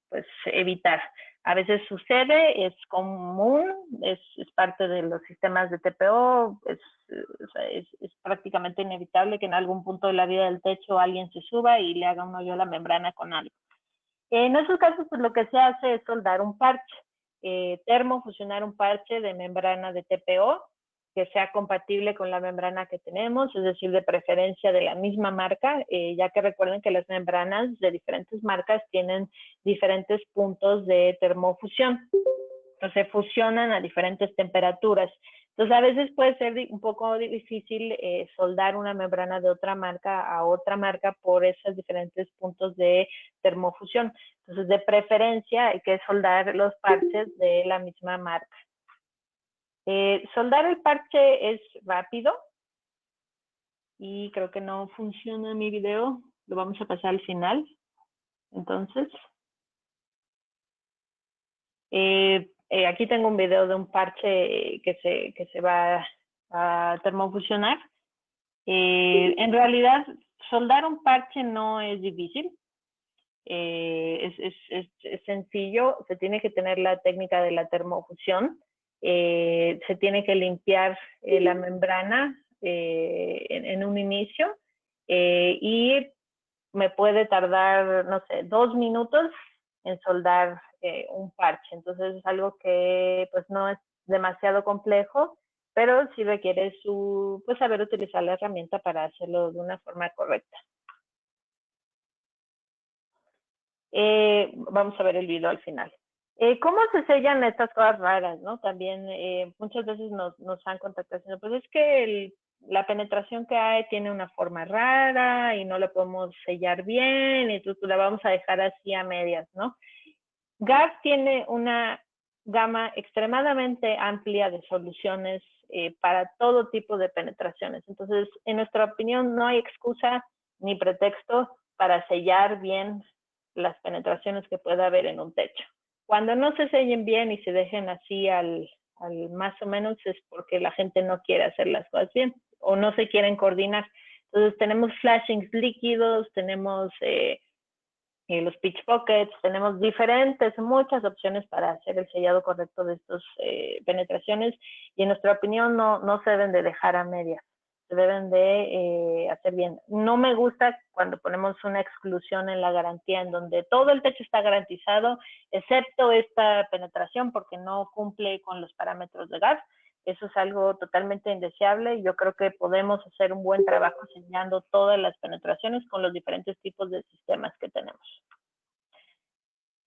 pues evitar? A veces sucede, es común, es parte de los sistemas de TPO, es prácticamente inevitable que en algún punto de la vida del techo alguien se suba y le haga un hoyo a la membrana con algo. En esos casos, pues lo que se hace es soldar un parche, termofusionar un parche de membrana de TPO que sea compatible con la membrana que tenemos, es decir, de preferencia de la misma marca, ya que recuerden que las membranas de diferentes marcas tienen diferentes puntos de termofusión. Entonces, se fusionan a diferentes temperaturas. Entonces, a veces puede ser un poco difícil soldar una membrana de otra marca a otra marca por esos diferentes puntos de termofusión. Entonces, de preferencia, hay que soldar los parches de la misma marca. Soldar el parche es rápido y creo que no funciona mi video. Lo vamos a pasar al final. Entonces, aquí tengo un video de un parche que se va a termofusionar. En realidad, soldar un parche no es difícil. Es sencillo, se tiene que tener la técnica de la termofusión, se tiene que limpiar la membrana en un inicio y me puede tardar, no sé, 2 minutos en soldar un parche. Entonces es algo que pues no es demasiado complejo, pero sí requiere pues saber utilizar la herramienta para hacerlo de una forma correcta. Vamos a ver el video al final. ¿Cómo se sellan estas cosas raras, no? También muchas veces nos han contactado diciendo, pues es que la penetración que hay tiene una forma rara y no la podemos sellar bien y entonces la vamos a dejar así a medias, ¿no? GAF tiene una gama extremadamente amplia de soluciones para todo tipo de penetraciones. Entonces, en nuestra opinión, no hay excusa ni pretexto para sellar bien las penetraciones que pueda haber en un techo. Cuando no se sellen bien y se dejen así al más o menos es porque la gente no quiere hacer las cosas bien o no se quieren coordinar. Entonces tenemos flashings líquidos, tenemos los pitch pockets, tenemos muchas opciones para hacer el sellado correcto de estas penetraciones y en nuestra opinión no se deben de dejar a medias, se deben de hacer bien. No me gusta cuando ponemos una exclusión en la garantía en donde todo el techo está garantizado, excepto esta penetración porque no cumple con los parámetros de gas. Eso es algo totalmente indeseable y yo creo que podemos hacer un buen trabajo enseñando todas las penetraciones con los diferentes tipos de sistemas que tenemos.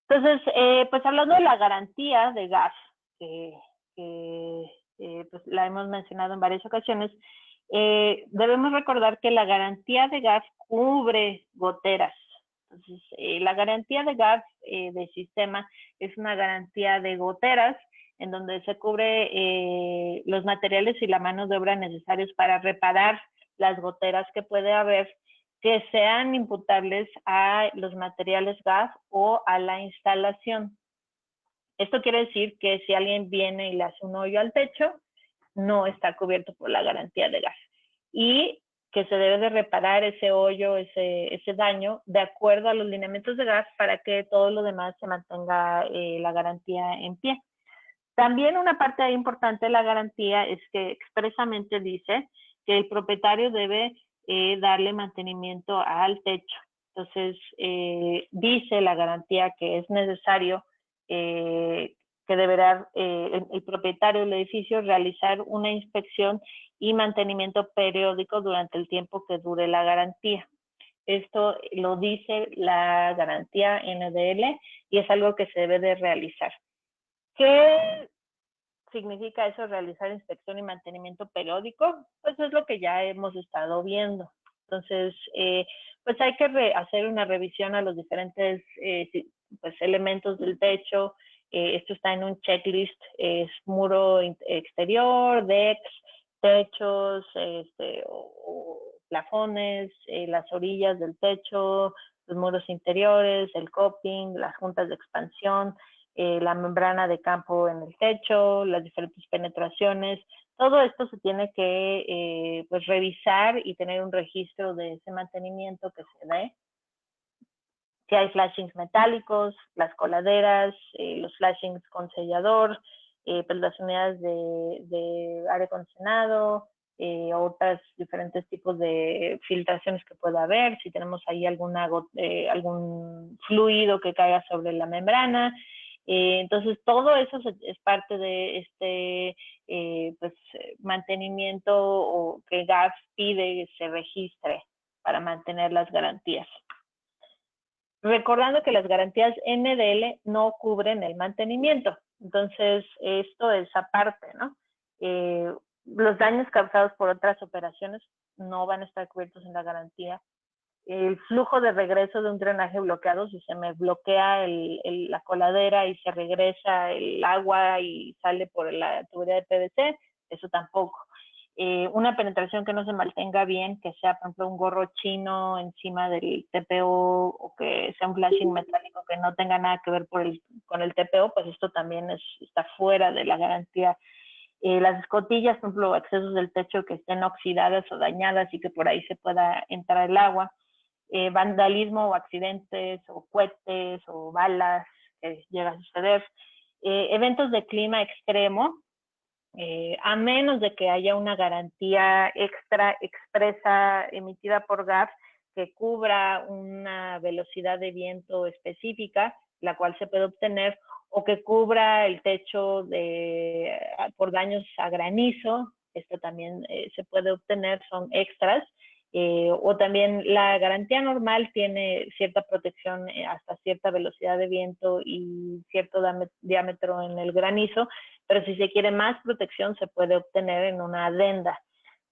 Entonces, pues hablando de la garantía de gas, pues la hemos mencionado en varias ocasiones, debemos recordar que la garantía de gas cubre goteras. Entonces, la garantía de gas de sistema es una garantía de goteras en donde se cubre los materiales y la mano de obra necesarios para reparar las goteras que puede haber que sean imputables a los materiales gas o a la instalación. Esto quiere decir que si alguien viene y le hace un hoyo al techo, no está cubierto por la garantía de gas. Y que se debe de reparar ese hoyo, ese daño, de acuerdo a los lineamientos de gas para que todo lo demás se mantenga la garantía en pie. También una parte importante de la garantía es que expresamente dice que el propietario debe darle mantenimiento al techo. Entonces, dice la garantía que es necesario que deberá el propietario del edificio realizar una inspección y mantenimiento periódico durante el tiempo que dure la garantía. Esto lo dice la garantía NDL y es algo que se debe de realizar. ¿Qué significa eso, realizar inspección y mantenimiento periódico? Pues es lo que ya hemos estado viendo. Entonces, pues hay que hacer una revisión a los diferentes pues, elementos del techo. Esto está en un checklist, es muro exterior, decks, techos, o plafones, las orillas del techo, los muros interiores, el coping, las juntas de expansión, la membrana de campo en el techo, las diferentes penetraciones. Todo esto se tiene que pues revisar y tener un registro de ese mantenimiento que se dé. Si hay flashings metálicos, las coladeras, los flashings con sellador, pues las unidades de aire acondicionado, otros diferentes tipos de filtraciones que pueda haber, si tenemos ahí algún fluido que caiga sobre la membrana. Entonces, todo eso es parte de este pues, mantenimiento o que GAF pide que se registre para mantener las garantías. Recordando que las garantías NDL no cubren el mantenimiento. Entonces, esto es aparte, ¿no? Los daños causados por otras operaciones no van a estar cubiertos en la garantía. El flujo de regreso de un drenaje bloqueado, si se me bloquea la coladera y se regresa el agua y sale por la tubería de PVC, eso tampoco. Una penetración que no se mantenga bien, que sea, por ejemplo, un gorro chino encima del TPO o que sea un flashing metálico que no tenga nada que ver con el TPO, pues esto también está fuera de la garantía. Las escotillas, por ejemplo, accesos del techo que estén oxidadas o dañadas y que por ahí se pueda entrar el agua. Vandalismo o accidentes o cohetes o balas que llega a suceder. Eventos de clima extremo, a menos de que haya una garantía expresa emitida por GAF que cubra una velocidad de viento específica, la cual se puede obtener, o que cubra el techo por daños a granizo, esto también se puede obtener, son extras. O también la garantía normal tiene cierta protección hasta cierta velocidad de viento y cierto diámetro en el granizo, pero si se quiere más protección se puede obtener en una adenda.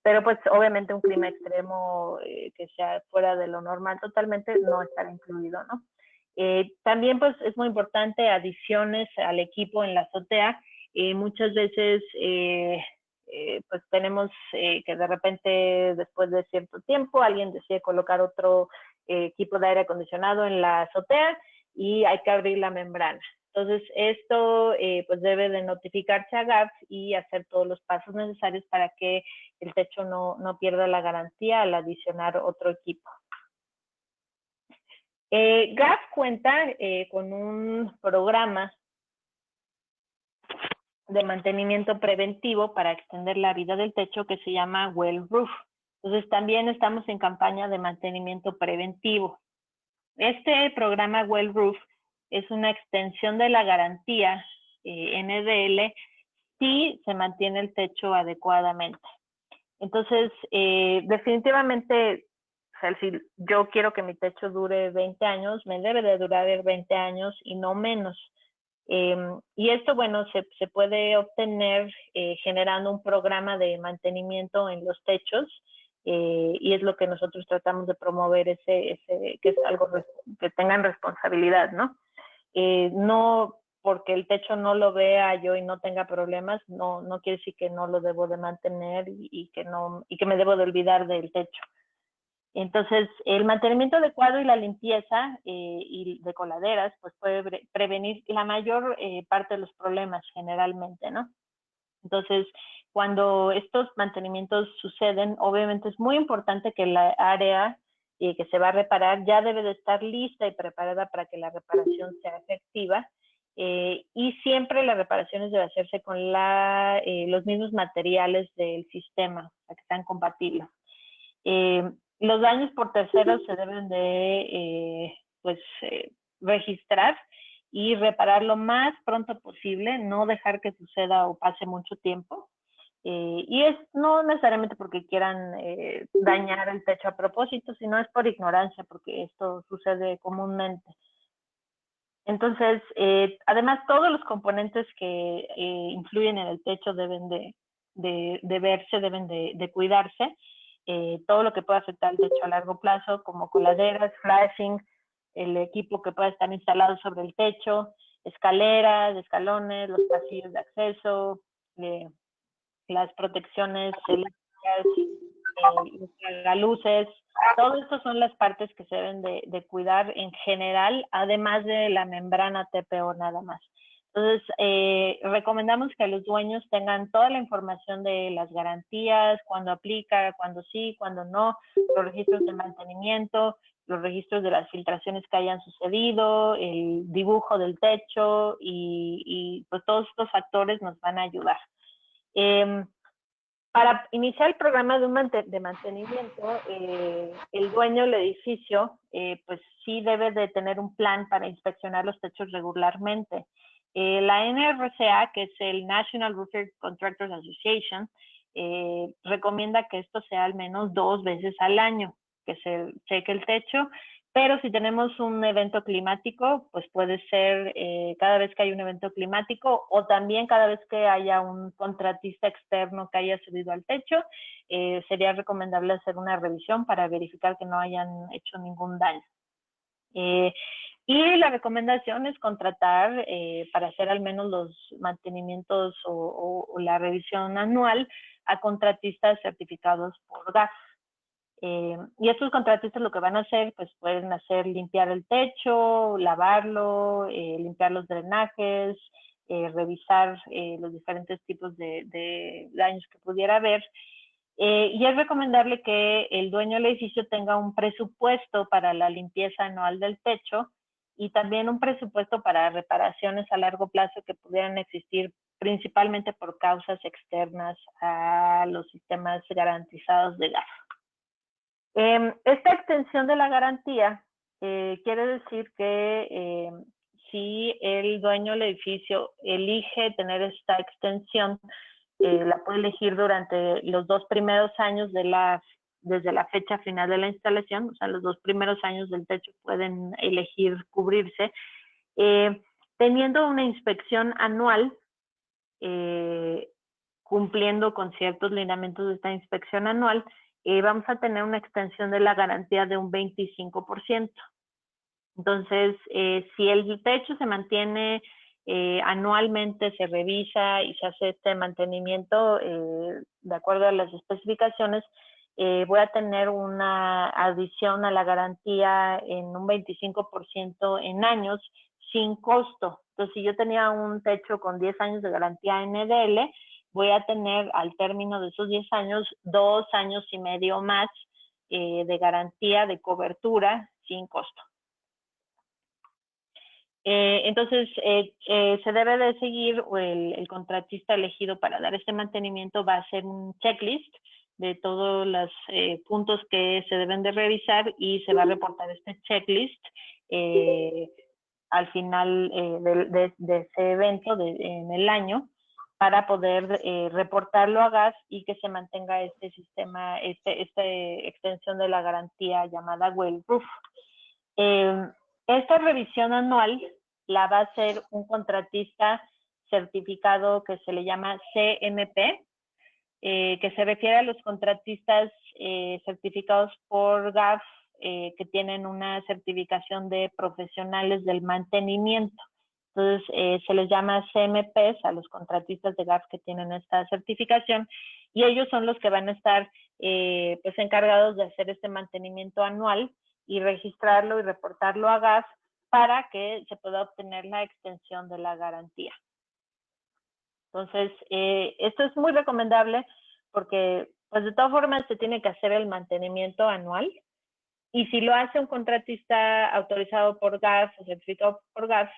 Pero pues obviamente un clima extremo que sea fuera de lo normal totalmente no estará incluido, ¿no? También pues es muy importante adiciones al equipo en la azotea. Muchas veces pues tenemos que de repente después de cierto tiempo alguien decide colocar otro equipo de aire acondicionado en la azotea y hay que abrir la membrana. Entonces esto pues debe de notificarse a GAF y hacer todos los pasos necesarios para que el techo no pierda la garantía al adicionar otro equipo. GAF cuenta con un programa de mantenimiento preventivo para extender la vida del techo que se llama Well Roof. Entonces también estamos en campaña de mantenimiento preventivo. Este programa Well Roof es una extensión de la garantía NDL si se mantiene el techo adecuadamente. Entonces, definitivamente, o sea, si yo quiero que mi techo dure 20 años, me debe de durar 20 años y no menos. Y esto, bueno, se puede obtener generando un programa de mantenimiento en los techos y es lo que nosotros tratamos de promover, que es algo que tengan responsabilidad, ¿no? No porque el techo no lo vea yo y no tenga problemas, no quiere decir que no lo debo de mantener y que me debo de olvidar del techo. Entonces, el mantenimiento adecuado y la limpieza y de coladeras, pues puede prevenir la mayor parte de los problemas generalmente, ¿no? Entonces, cuando estos mantenimientos suceden, obviamente es muy importante que la área que se va a reparar ya debe de estar lista y preparada para que la reparación sea efectiva. y siempre las reparaciones deben hacerse con los mismos materiales del sistema, para que sean compatibles. Los daños por terceros se deben de registrar y reparar lo más pronto posible, no dejar que suceda o pase mucho tiempo. Y es no necesariamente porque quieran dañar el techo a propósito, sino es por ignorancia, porque esto sucede comúnmente. Entonces, además, todos los componentes que influyen en el techo deben de verse, deben de cuidarse. Todo lo que pueda afectar el techo a largo plazo, como coladeras, flashing, el equipo que pueda estar instalado sobre el techo, escaleras, escalones, los pasillos de acceso, las protecciones eléctricas, los tragaluces, todo esto son las partes que se deben de cuidar en general, además de la membrana TPO nada más. Entonces, recomendamos que los dueños tengan toda la información de las garantías, cuándo aplica, cuándo sí, cuándo no, los registros de mantenimiento, los registros de las filtraciones que hayan sucedido, el dibujo del techo y pues todos estos factores nos van a ayudar. Para iniciar el programa de mantenimiento, el dueño del edificio, pues sí debe de tener un plan para inspeccionar los techos regularmente. La NRCA, que es el National Roofer Contractors Association, recomienda que esto sea al menos 2 veces al año, que se cheque el techo, pero si tenemos un evento climático, pues puede ser cada vez que hay un evento climático o también cada vez que haya un contratista externo que haya subido al techo, sería recomendable hacer una revisión para verificar que no hayan hecho ningún daño. Y la recomendación es contratar para hacer al menos los mantenimientos o la revisión anual a contratistas certificados por GAF. Y estos contratistas lo que van a hacer, pues pueden hacer limpiar el techo, lavarlo, limpiar los drenajes, revisar los diferentes tipos de daños que pudiera haber. Y es recomendable que el dueño del edificio tenga un presupuesto para la limpieza anual del techo y también un presupuesto para reparaciones a largo plazo que pudieran existir principalmente por causas externas a los sistemas garantizados de gas. Esta extensión de la garantía quiere decir que si el dueño del edificio elige tener esta extensión, la puede elegir durante los 2 primeros años desde la fecha final de la instalación, o sea, los 2 primeros años del techo pueden elegir cubrirse, teniendo una inspección anual, cumpliendo con ciertos lineamientos de esta inspección anual, vamos a tener una extensión de la garantía de un 25%. Entonces, si el techo se mantiene anualmente, se revisa y se hace este mantenimiento de acuerdo a las especificaciones, voy a tener una adición a la garantía en un 25% en años sin costo. Entonces, si yo tenía un techo con 10 años de garantía NDL, voy a tener al término de esos 10 años, 2 años y medio más de garantía de cobertura sin costo. Entonces, se debe de seguir, o el contratista elegido para dar este mantenimiento va a hacer un checklist de todos los puntos que se deben de revisar y se va a reportar este checklist al final de ese evento en el año para poder reportarlo a GAS y que se mantenga este sistema, esta extensión de la garantía llamada Well Roof. Esta revisión anual la va a hacer un contratista certificado que se le llama CMP, que se refiere a los contratistas certificados por GAF que tienen una certificación de profesionales del mantenimiento. Entonces, se les llama CMPs a los contratistas de GAF que tienen esta certificación y ellos son los que van a estar pues encargados de hacer este mantenimiento anual y registrarlo y reportarlo a GAF para que se pueda obtener la extensión de la garantía. Entonces, esto es muy recomendable porque, pues, de todas formas, se tiene que hacer el mantenimiento anual y si lo hace un contratista autorizado por GAF o certificado por GAF,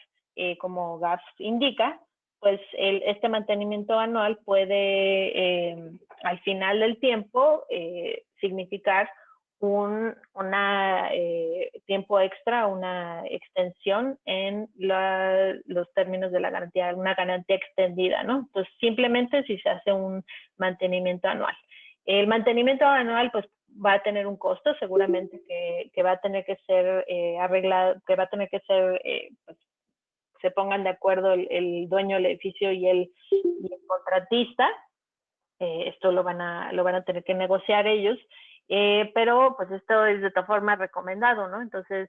como GAF indica, pues este mantenimiento anual puede al final del tiempo significar un tiempo extra, una extensión en los términos de la garantía, una garantía extendida, ¿no? Entonces, simplemente si se hace un mantenimiento anual. El mantenimiento anual, pues, va a tener un costo, seguramente que va a tener que ser arreglado, que va a tener que ser, pues, se pongan de acuerdo el dueño del edificio y el contratista. Esto lo van a tener que negociar ellos, pero pues esto es de todas formas recomendado, ¿no? Entonces,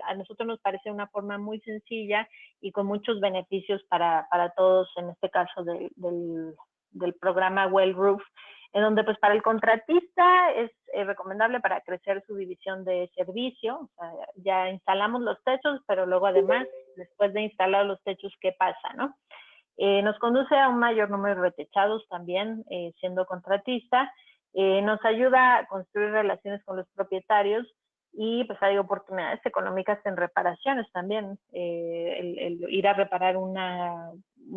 a nosotros nos parece una forma muy sencilla y con muchos beneficios para todos, en este caso del programa Well Roof, en donde pues para el contratista es recomendable para crecer su división de servicio. O sea, ya instalamos los techos, pero luego además, después de instalar los techos, ¿qué pasa, no? Nos conduce a un mayor número de retechados también, siendo contratista. Nos ayuda a construir relaciones con los propietarios y pues hay oportunidades económicas en reparaciones también. El ir a reparar un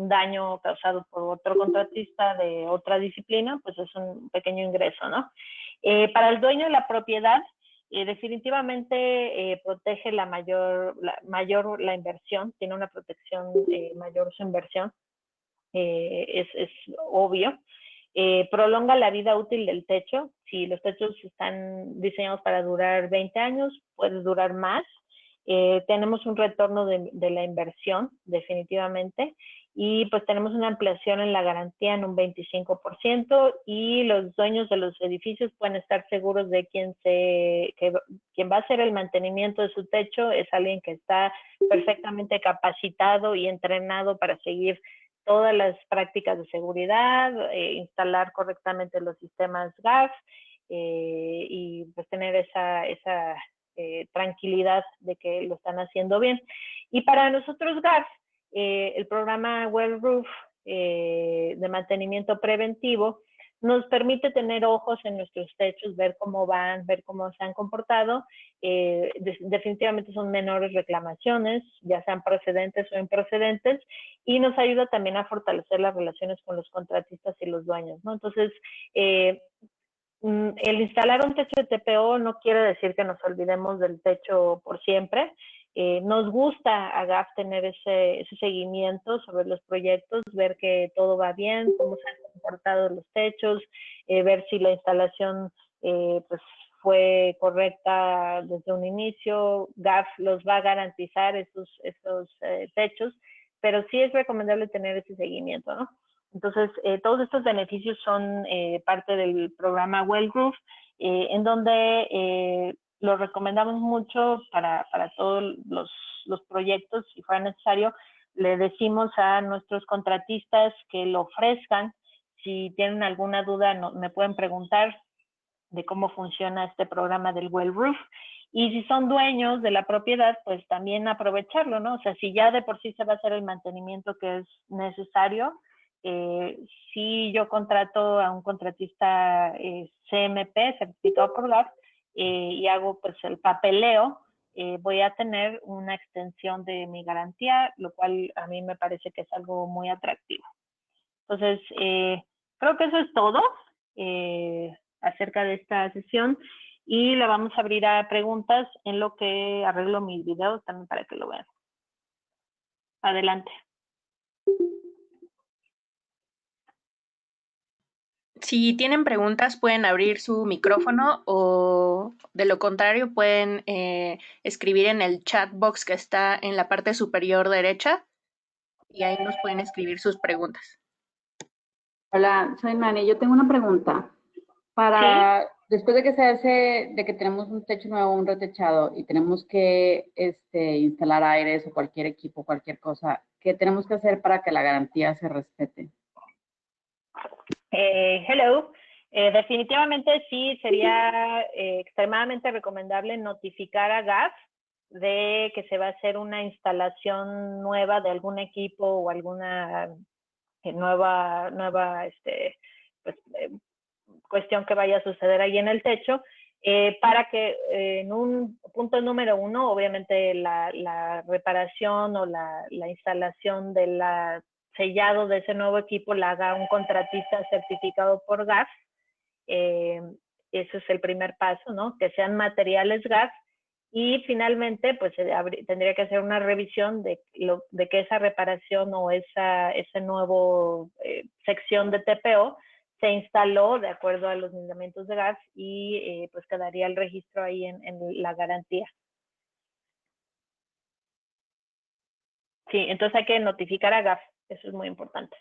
daño causado por otro contratista de otra disciplina, pues es un pequeño ingreso, ¿no? Para el dueño de la propiedad, definitivamente protege mayor la inversión, tiene una protección mayor su inversión. Es obvio. Prolonga la vida útil del techo. Si los techos están diseñados para durar 20 años, puede durar más. Tenemos un retorno de la inversión, definitivamente, y pues tenemos una ampliación en la garantía en un 25%, y los dueños de los edificios pueden estar seguros de quien va a hacer el mantenimiento de su techo es alguien que está perfectamente capacitado y entrenado para seguir todas las prácticas de seguridad, instalar correctamente los sistemas GAF y pues tener esa tranquilidad de que lo están haciendo bien. Y para nosotros GAF, el programa Well Roof de mantenimiento preventivo nos permite tener ojos en nuestros techos, ver cómo van, ver cómo se han comportado. Definitivamente son menores reclamaciones, ya sean procedentes o improcedentes, y nos ayuda también a fortalecer las relaciones con los contratistas y los dueños, ¿no? Entonces, el instalar un techo de TPO no quiere decir que nos olvidemos del techo por siempre. Nos gusta a GAF tener ese seguimiento sobre los proyectos, ver que todo va bien, cómo se han comportado los techos, ver si la instalación pues fue correcta desde un inicio. GAF los va a garantizar esos techos, pero sí es recomendable tener ese seguimiento, ¿no? Entonces, todos estos beneficios son parte del programa Well Roof, en donde lo recomendamos mucho para todos los proyectos. Si fuera necesario, le decimos a nuestros contratistas que lo ofrezcan. Si tienen alguna duda, me pueden preguntar de cómo funciona este programa del Well Roof. Y si son dueños de la propiedad, pues también aprovecharlo, ¿no? O sea, si ya de por sí se va a hacer el mantenimiento que es necesario, si yo contrato a un contratista CMP, certificado por GAF, y hago pues el papeleo, voy a tener una extensión de mi garantía, lo cual a mí me parece que es algo muy atractivo. Entonces, creo que eso es todo acerca de esta sesión, y la vamos a abrir a preguntas en lo que arreglo mis videos también para que lo vean. Adelante. Si tienen preguntas, pueden abrir su micrófono, o de lo contrario pueden escribir en el chat box que está en la parte superior derecha, y ahí nos pueden escribir sus preguntas. Hola, soy Nani. Yo tengo una pregunta. ¿Sí? Después de que de que tenemos un techo nuevo, un retechado, y tenemos que instalar aires o cualquier equipo, cualquier cosa, ¿qué tenemos que hacer para que la garantía se respete? Hello. Definitivamente sí sería extremadamente recomendable notificar a GAF de que se va a hacer una instalación nueva de algún equipo o alguna nueva pues, cuestión que vaya a suceder ahí en el techo. para que en un punto número 1, obviamente la reparación o la instalación del sellado de ese nuevo equipo la haga un contratista certificado por GAF. Ese es el primer paso, ¿no? Que sean materiales GAF. Y finalmente, pues tendría que hacer una revisión de que esa reparación o esa nuevo sección de TPO se instaló de acuerdo a los lineamientos de GAF y pues quedaría el registro ahí en la garantía. Sí, entonces hay que notificar a GAF, eso es muy importante.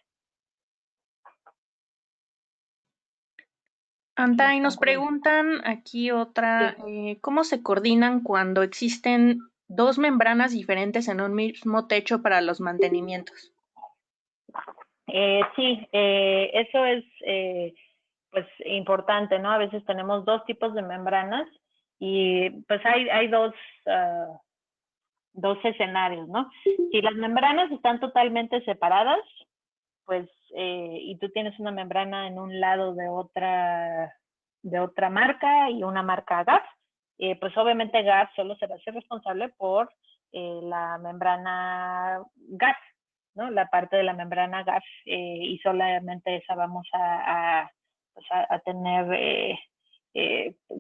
Anta, y nos preguntan aquí otra, ¿cómo se coordinan cuando existen dos membranas diferentes en un mismo techo para los mantenimientos? Sí, eso es pues importante, ¿no? A veces tenemos dos tipos de membranas y pues hay dos escenarios, ¿no? Si las membranas están totalmente separadas, pues, y tú tienes una membrana en un lado de otra marca y una marca GAF, pues obviamente GAF solo se va a hacer responsable por la membrana GAF, ¿no? La parte de la membrana GAF, y solamente esa vamos a tener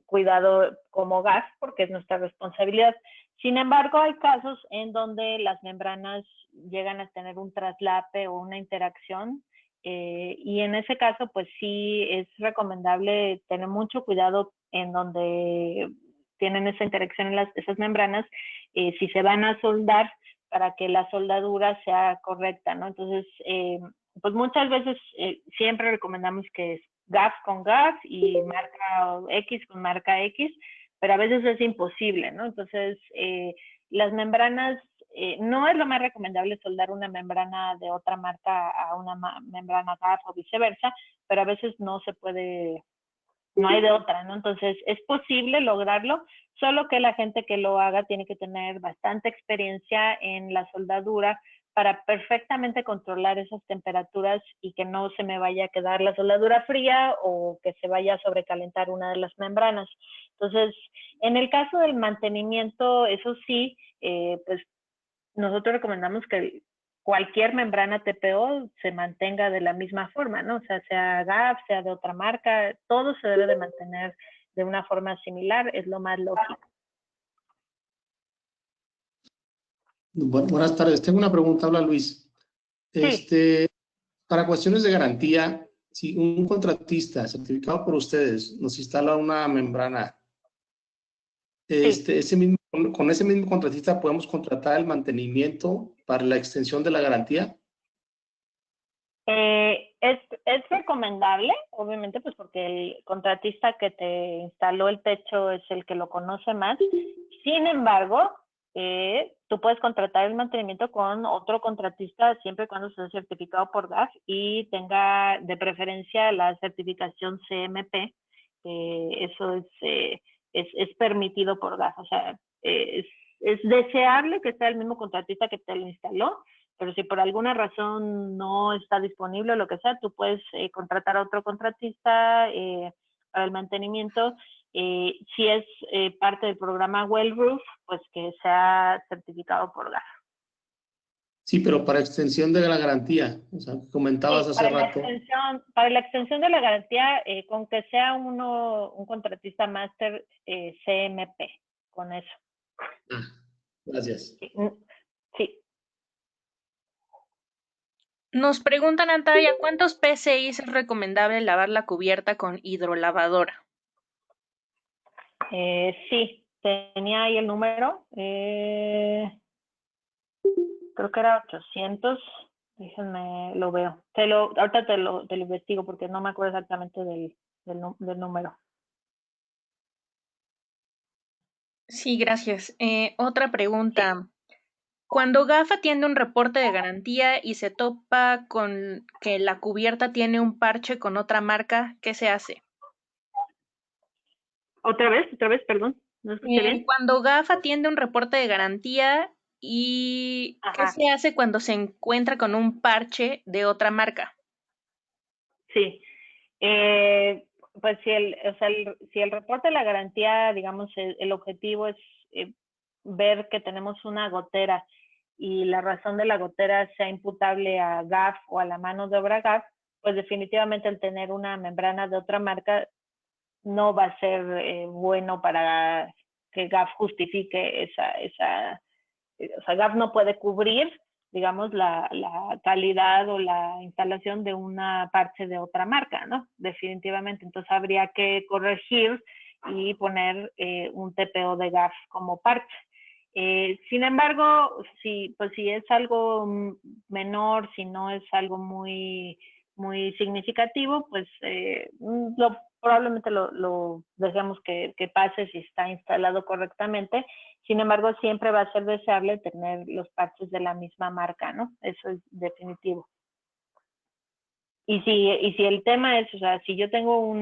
cuidado como GAF porque es nuestra responsabilidad. Sin embargo, hay casos en donde las membranas llegan a tener un traslape o una interacción, y en ese caso, pues sí es recomendable tener mucho cuidado en donde tienen esa interacción en esas membranas, si se van a soldar, para que la soldadura sea correcta, ¿no? Entonces, pues muchas veces siempre recomendamos que es GAF con GAF y marca X con marca X, pero a veces es imposible, ¿no? Entonces, las membranas, no es lo más recomendable soldar una membrana de otra marca a una membrana GAF o viceversa, pero a veces no se puede, no hay de otra, ¿no? Entonces, es posible lograrlo, solo que la gente que lo haga tiene que tener bastante experiencia en la soldadura para perfectamente controlar esas temperaturas y que no se me vaya a quedar la soldadura fría o que se vaya a sobrecalentar una de las membranas. Entonces, en el caso del mantenimiento, eso sí, pues nosotros recomendamos que cualquier membrana TPO se mantenga de la misma forma, ¿no? O sea GAF, sea de otra marca, todo se debe de mantener de una forma similar, es lo más lógico. Buenas tardes. Tengo una pregunta, habla Luis. Sí. Para cuestiones de garantía, si un contratista certificado por ustedes nos instala una membrana, con ese mismo contratista podemos contratar el mantenimiento para la extensión de la garantía. Es recomendable, obviamente, pues porque el contratista que te instaló el techo es el que lo conoce más. Sin embargo, tú puedes contratar el mantenimiento con otro contratista siempre y cuando sea certificado por GAF y tenga de preferencia la certificación CMP. Eso es permitido por GAF. O sea, es deseable que sea el mismo contratista que te lo instaló, pero si por alguna razón no está disponible o lo que sea, tú puedes contratar a otro contratista para el mantenimiento. Si es parte del programa Well Roof, pues que sea certificado por GAF. Sí, pero para extensión de la garantía, o sea, comentabas hace rato. Para la extensión de la garantía, con que sea un contratista máster CMP, con eso. Gracias. Sí. Nos preguntan, Antaya, ¿cuántos PSI es recomendable lavar la cubierta con hidrolavadora? Sí, tenía ahí el número. Creo que era 800. Déjenme, lo veo. Ahorita te lo investigo porque no me acuerdo exactamente del número. Sí, gracias. Otra pregunta. Cuando GAF atiende un reporte de garantía y se topa con que la cubierta tiene un parche con otra marca, ¿qué se hace? Otra vez, perdón. ¿No escuché bien? Cuando GAF atiende un reporte de garantía y ¿qué se hace cuando se encuentra con un parche de otra marca? Sí. pues si el reporte de la garantía, digamos, el objetivo es ver que tenemos una gotera y la razón de la gotera sea imputable a GAF o a la mano de obra GAF, pues definitivamente el tener una membrana de otra marca no va a ser bueno para que GAF justifique o sea, GAF no puede cubrir, digamos, la calidad o la instalación de una parche de otra marca, ¿no? Definitivamente. Entonces habría que corregir y poner un TPO de GAF como parche. Sin embargo, pues si es algo menor, si no es algo muy significativo, pues probablemente lo dejemos que pase si está instalado correctamente. Sin embargo, siempre va a ser deseable tener los parches de la misma marca, ¿no? Eso es definitivo. Y si el tema es, o sea, si yo tengo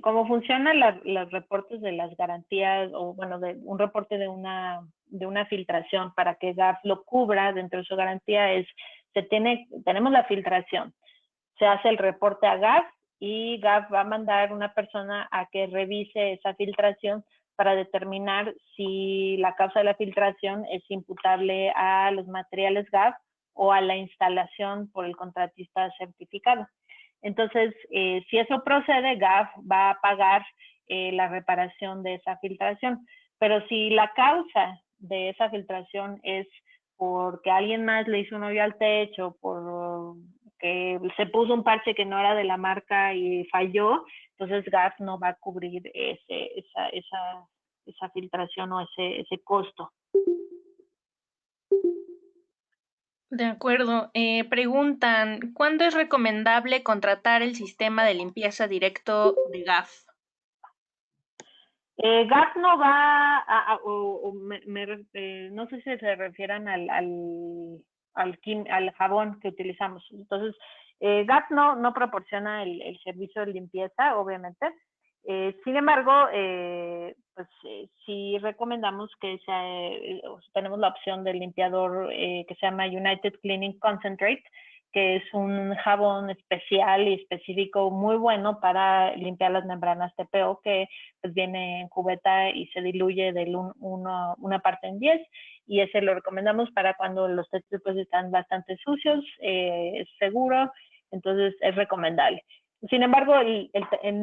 cómo funcionan los reportes de las garantías, o bueno, un reporte de una filtración para que GAF lo cubra dentro de su garantía tenemos la filtración, se hace el reporte a GAF y GAF va a mandar una persona a que revise esa filtración para determinar si la causa de la filtración es imputable a los materiales GAF o a la instalación por el contratista certificado. Entonces, si eso procede, GAF va a pagar la reparación de esa filtración. Pero si la causa de esa filtración es porque alguien más le hizo un hoyo al techo, por que se puso un parche que no era de la marca y falló, entonces GAF no va a cubrir esa filtración o ese costo. De acuerdo. Preguntan, ¿cuándo es recomendable contratar el sistema de limpieza directo de GAF? GAF no va no sé si se refieran al jabón que utilizamos. Entonces, GAF no proporciona el servicio de limpieza, obviamente. Sin embargo, pues sí recomendamos que tenemos la opción del limpiador que se llama United Cleaning Concentrate, que es un jabón especial y específico muy bueno para limpiar las membranas TPO, que pues viene en cubeta y se diluye de una parte en 10, y ese lo recomendamos para cuando los techos pues están bastante sucios, es seguro, entonces es recomendable. Sin embargo, el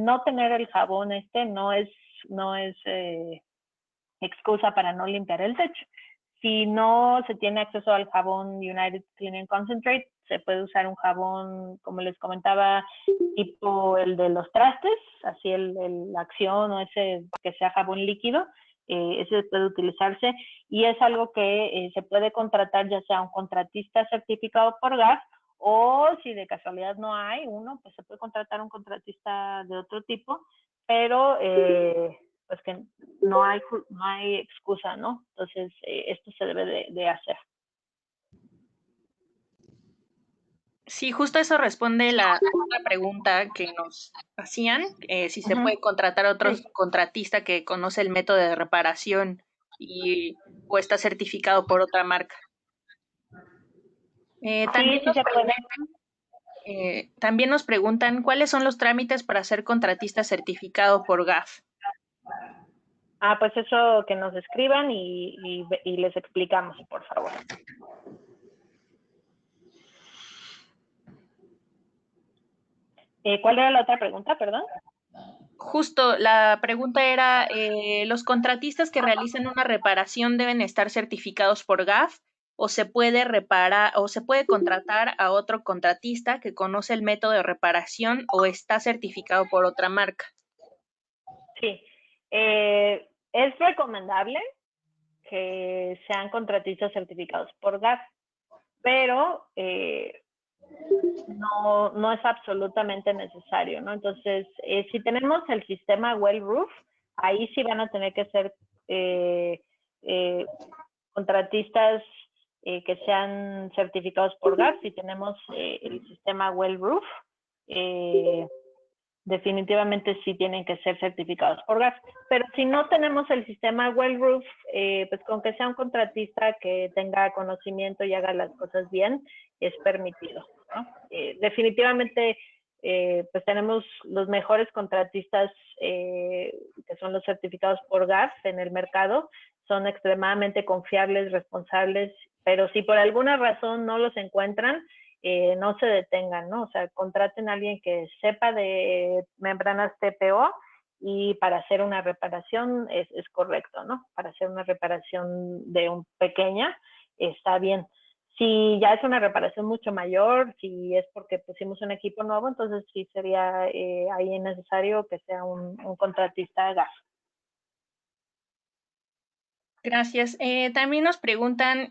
no tener el jabón no es excusa para no limpiar el techo. Si no se tiene acceso al jabón United Cleaning Concentrate, se puede usar un jabón, como les comentaba, tipo el de los trastes, así la acción o ese que sea jabón líquido, ese puede utilizarse y es algo que se puede contratar ya sea un contratista certificado por GAF o si de casualidad no hay uno, pues se puede contratar un contratista de otro tipo, pero pues que no hay excusa, ¿no? Entonces, esto se debe de hacer. Sí, justo eso responde la otra pregunta que nos hacían, si se puede contratar a otro contratista que conoce el método de reparación o está certificado por otra marca. También nos preguntan cuáles son los trámites para ser contratista certificado por GAF. Pues eso que nos escriban y les explicamos, por favor. ¿Cuál era la otra pregunta, perdón? Justo, la pregunta era, ¿los contratistas que realicen una reparación deben estar certificados por GAF o se puede contratar a otro contratista que conoce el método de reparación o está certificado por otra marca? Sí, es recomendable que sean contratistas certificados por GAF, pero no es absolutamente necesario, ¿no? Entonces, si tenemos el sistema Well Roof, ahí sí van a tener que ser contratistas que sean certificados por GAF. Si tenemos el sistema Well Roof, definitivamente sí tienen que ser certificados por GAF. Pero si no tenemos el sistema Well Roof, pues con que sea un contratista que tenga conocimiento y haga las cosas bien, es permitido, ¿no? Definitivamente pues tenemos los mejores contratistas que son los certificados por GAF en el mercado. Son extremadamente confiables, responsables, pero si por alguna razón no los encuentran, no se detengan, ¿no? O sea, contraten a alguien que sepa de membranas TPO y para hacer una reparación es correcto, ¿no? Para hacer una reparación de un pequeña está bien. Si ya es una reparación mucho mayor, si es porque pusimos un equipo nuevo, entonces sí sería ahí necesario que sea un contratista GAF. Gracias. También nos preguntan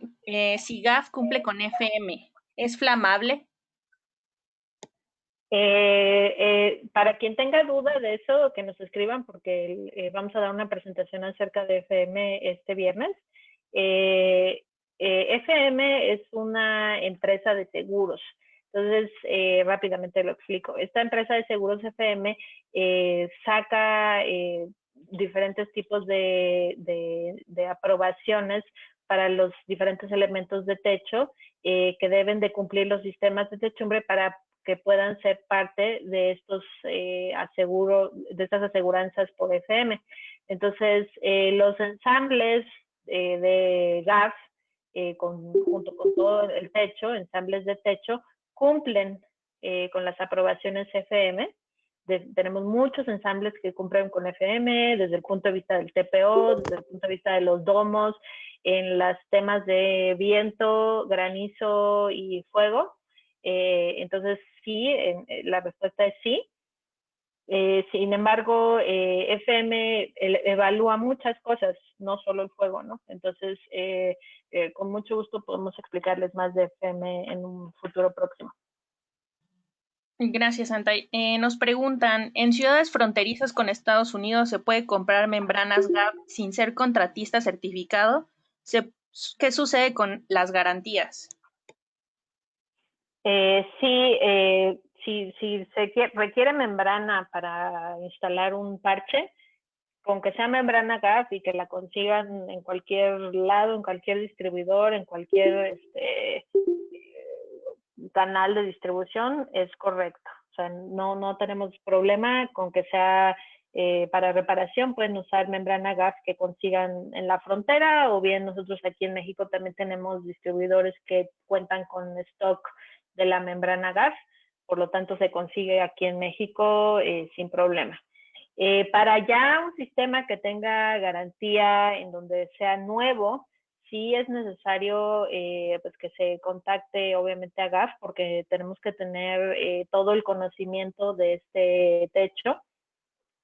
si GAF cumple con FM. ¿Es flamable? Para quien tenga duda de eso, que nos escriban porque vamos a dar una presentación acerca de FM este viernes. FM es una empresa de seguros. Entonces, rápidamente lo explico. Esta empresa de seguros FM saca diferentes tipos de aprobaciones para los diferentes elementos de techo que deben de cumplir los sistemas de techumbre para que puedan ser parte de estos de estas aseguranzas por FM. Entonces, los ensambles de GAF, junto con todo el techo, ensambles de techo, cumplen con las aprobaciones FM. Tenemos muchos ensambles que cumplen con FM desde el punto de vista del TPO, desde el punto de vista de los domos, en los temas de viento, granizo y fuego. Entonces, sí, la respuesta es sí. Sin embargo, FM evalúa muchas cosas, no solo el fuego, ¿no? Entonces, con mucho gusto podemos explicarles más de FM en un futuro próximo. Gracias, Antay. Nos preguntan, ¿en ciudades fronterizas con Estados Unidos se puede comprar membranas GAF sin ser contratista certificado? ¿Qué sucede con las garantías? Si se requiere membrana para instalar un parche, con que sea membrana GAF y que la consigan en cualquier lado, en cualquier distribuidor, en cualquier canal de distribución, es correcto. O sea, no tenemos problema con que sea para reparación, pueden usar membrana GAF que consigan en la frontera, o bien nosotros aquí en México también tenemos distribuidores que cuentan con stock de la membrana GAF, por lo tanto se consigue aquí en México sin problema. Para ya un sistema que tenga garantía en donde sea nuevo, sí es necesario pues que se contacte obviamente a GAF porque tenemos que tener todo el conocimiento de este techo.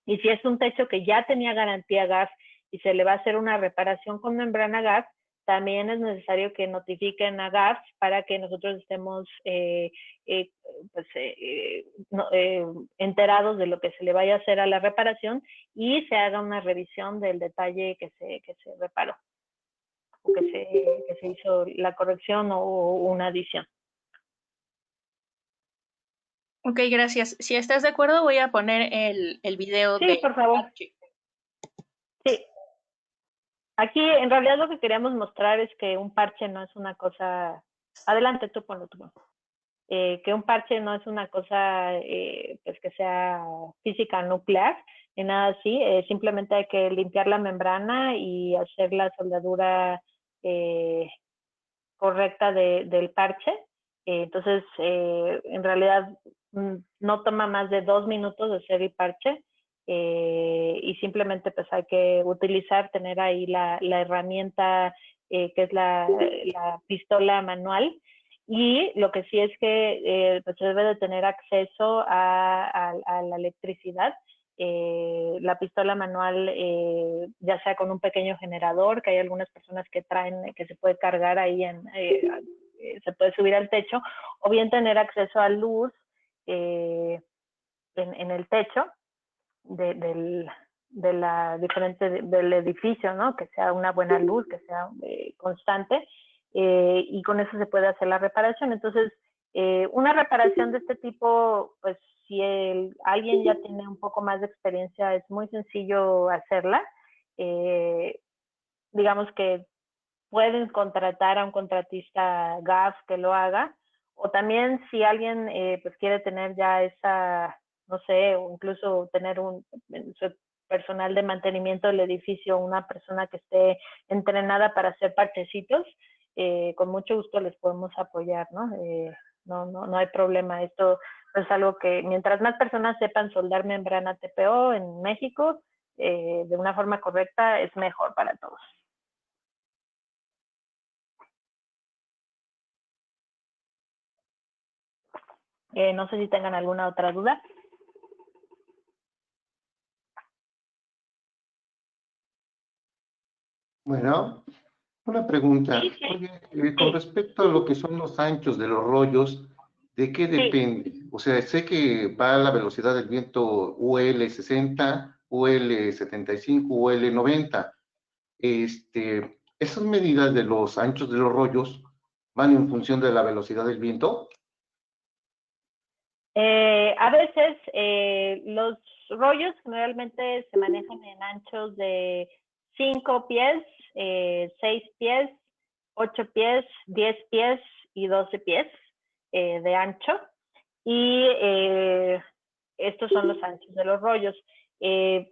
Y si es un techo que ya tenía garantía GAF y se le va a hacer una reparación con membrana GAF, también es necesario que notifiquen a GAF para que nosotros estemos enterados de lo que se le vaya a hacer a la reparación y se haga una revisión del detalle que se reparó o que se hizo la corrección o una adición. Ok, gracias. Si estás de acuerdo, voy a poner el video sí, de... Sí, por favor. Sí. Aquí, en realidad, lo que queríamos mostrar es que un parche no es una cosa... Adelante, tú ponlo. Que un parche no es una cosa pues que sea física nuclear, ni nada así. Simplemente hay que limpiar la membrana y hacer la soldadura correcta del parche. Entonces, en realidad, no toma más de 2 minutos de hacer el parche. Y simplemente pues hay que tener ahí la herramienta que es la pistola manual, y lo que sí es que pues se debe de tener acceso a la electricidad. La pistola manual, ya sea con un pequeño generador, que hay algunas personas que traen, que se puede cargar ahí, se puede subir al techo, o bien tener acceso a luz en el techo del edificio, ¿no? Que sea una buena luz, que sea constante, y con eso se puede hacer la reparación. Entonces, una reparación de este tipo, pues si alguien ya tiene un poco más de experiencia, es muy sencillo hacerla. Digamos que pueden contratar a un contratista GAF que lo haga, O también si alguien pues quiere tener ya esa, no sé, o incluso tener un su personal de mantenimiento del edificio, una persona que esté entrenada para hacer parchecitos, con mucho gusto les podemos apoyar, ¿no? No hay problema. Esto es algo que mientras más personas sepan soldar membrana TPO en México de una forma correcta, es mejor para todos. No sé si tengan alguna otra duda. Bueno, una pregunta. Sí, sí. Oye, con respecto a lo que son los anchos de los rollos, ¿de qué depende? O sea, sé que va a la velocidad del viento UL 60, UL 75, UL 90. Esas medidas de los anchos de los rollos van en función de la velocidad del viento. A veces los rollos generalmente se manejan en anchos de 5 pies, 6 pies, 8 pies, 10 pies y 12 pies de ancho. Y estos son los anchos de los rollos.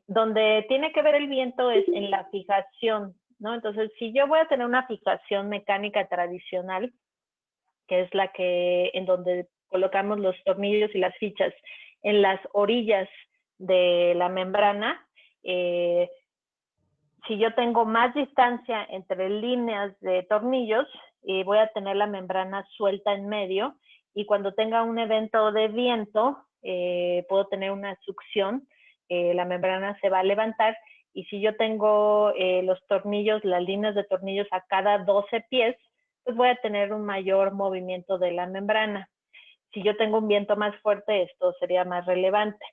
Donde tiene que ver el viento es en la fijación, ¿no? Entonces, si yo voy a tener una fijación mecánica tradicional, que es la que en donde colocamos los tornillos y las fichas en las orillas de la membrana, si yo tengo más distancia entre líneas de tornillos, voy a tener la membrana suelta en medio, y cuando tenga un evento de viento, puedo tener una succión, la membrana se va a levantar, y si yo tengo los tornillos, las líneas de tornillos a cada 12 pies, pues voy a tener un mayor movimiento de la membrana. Si yo tengo un viento más fuerte, esto sería más relevante.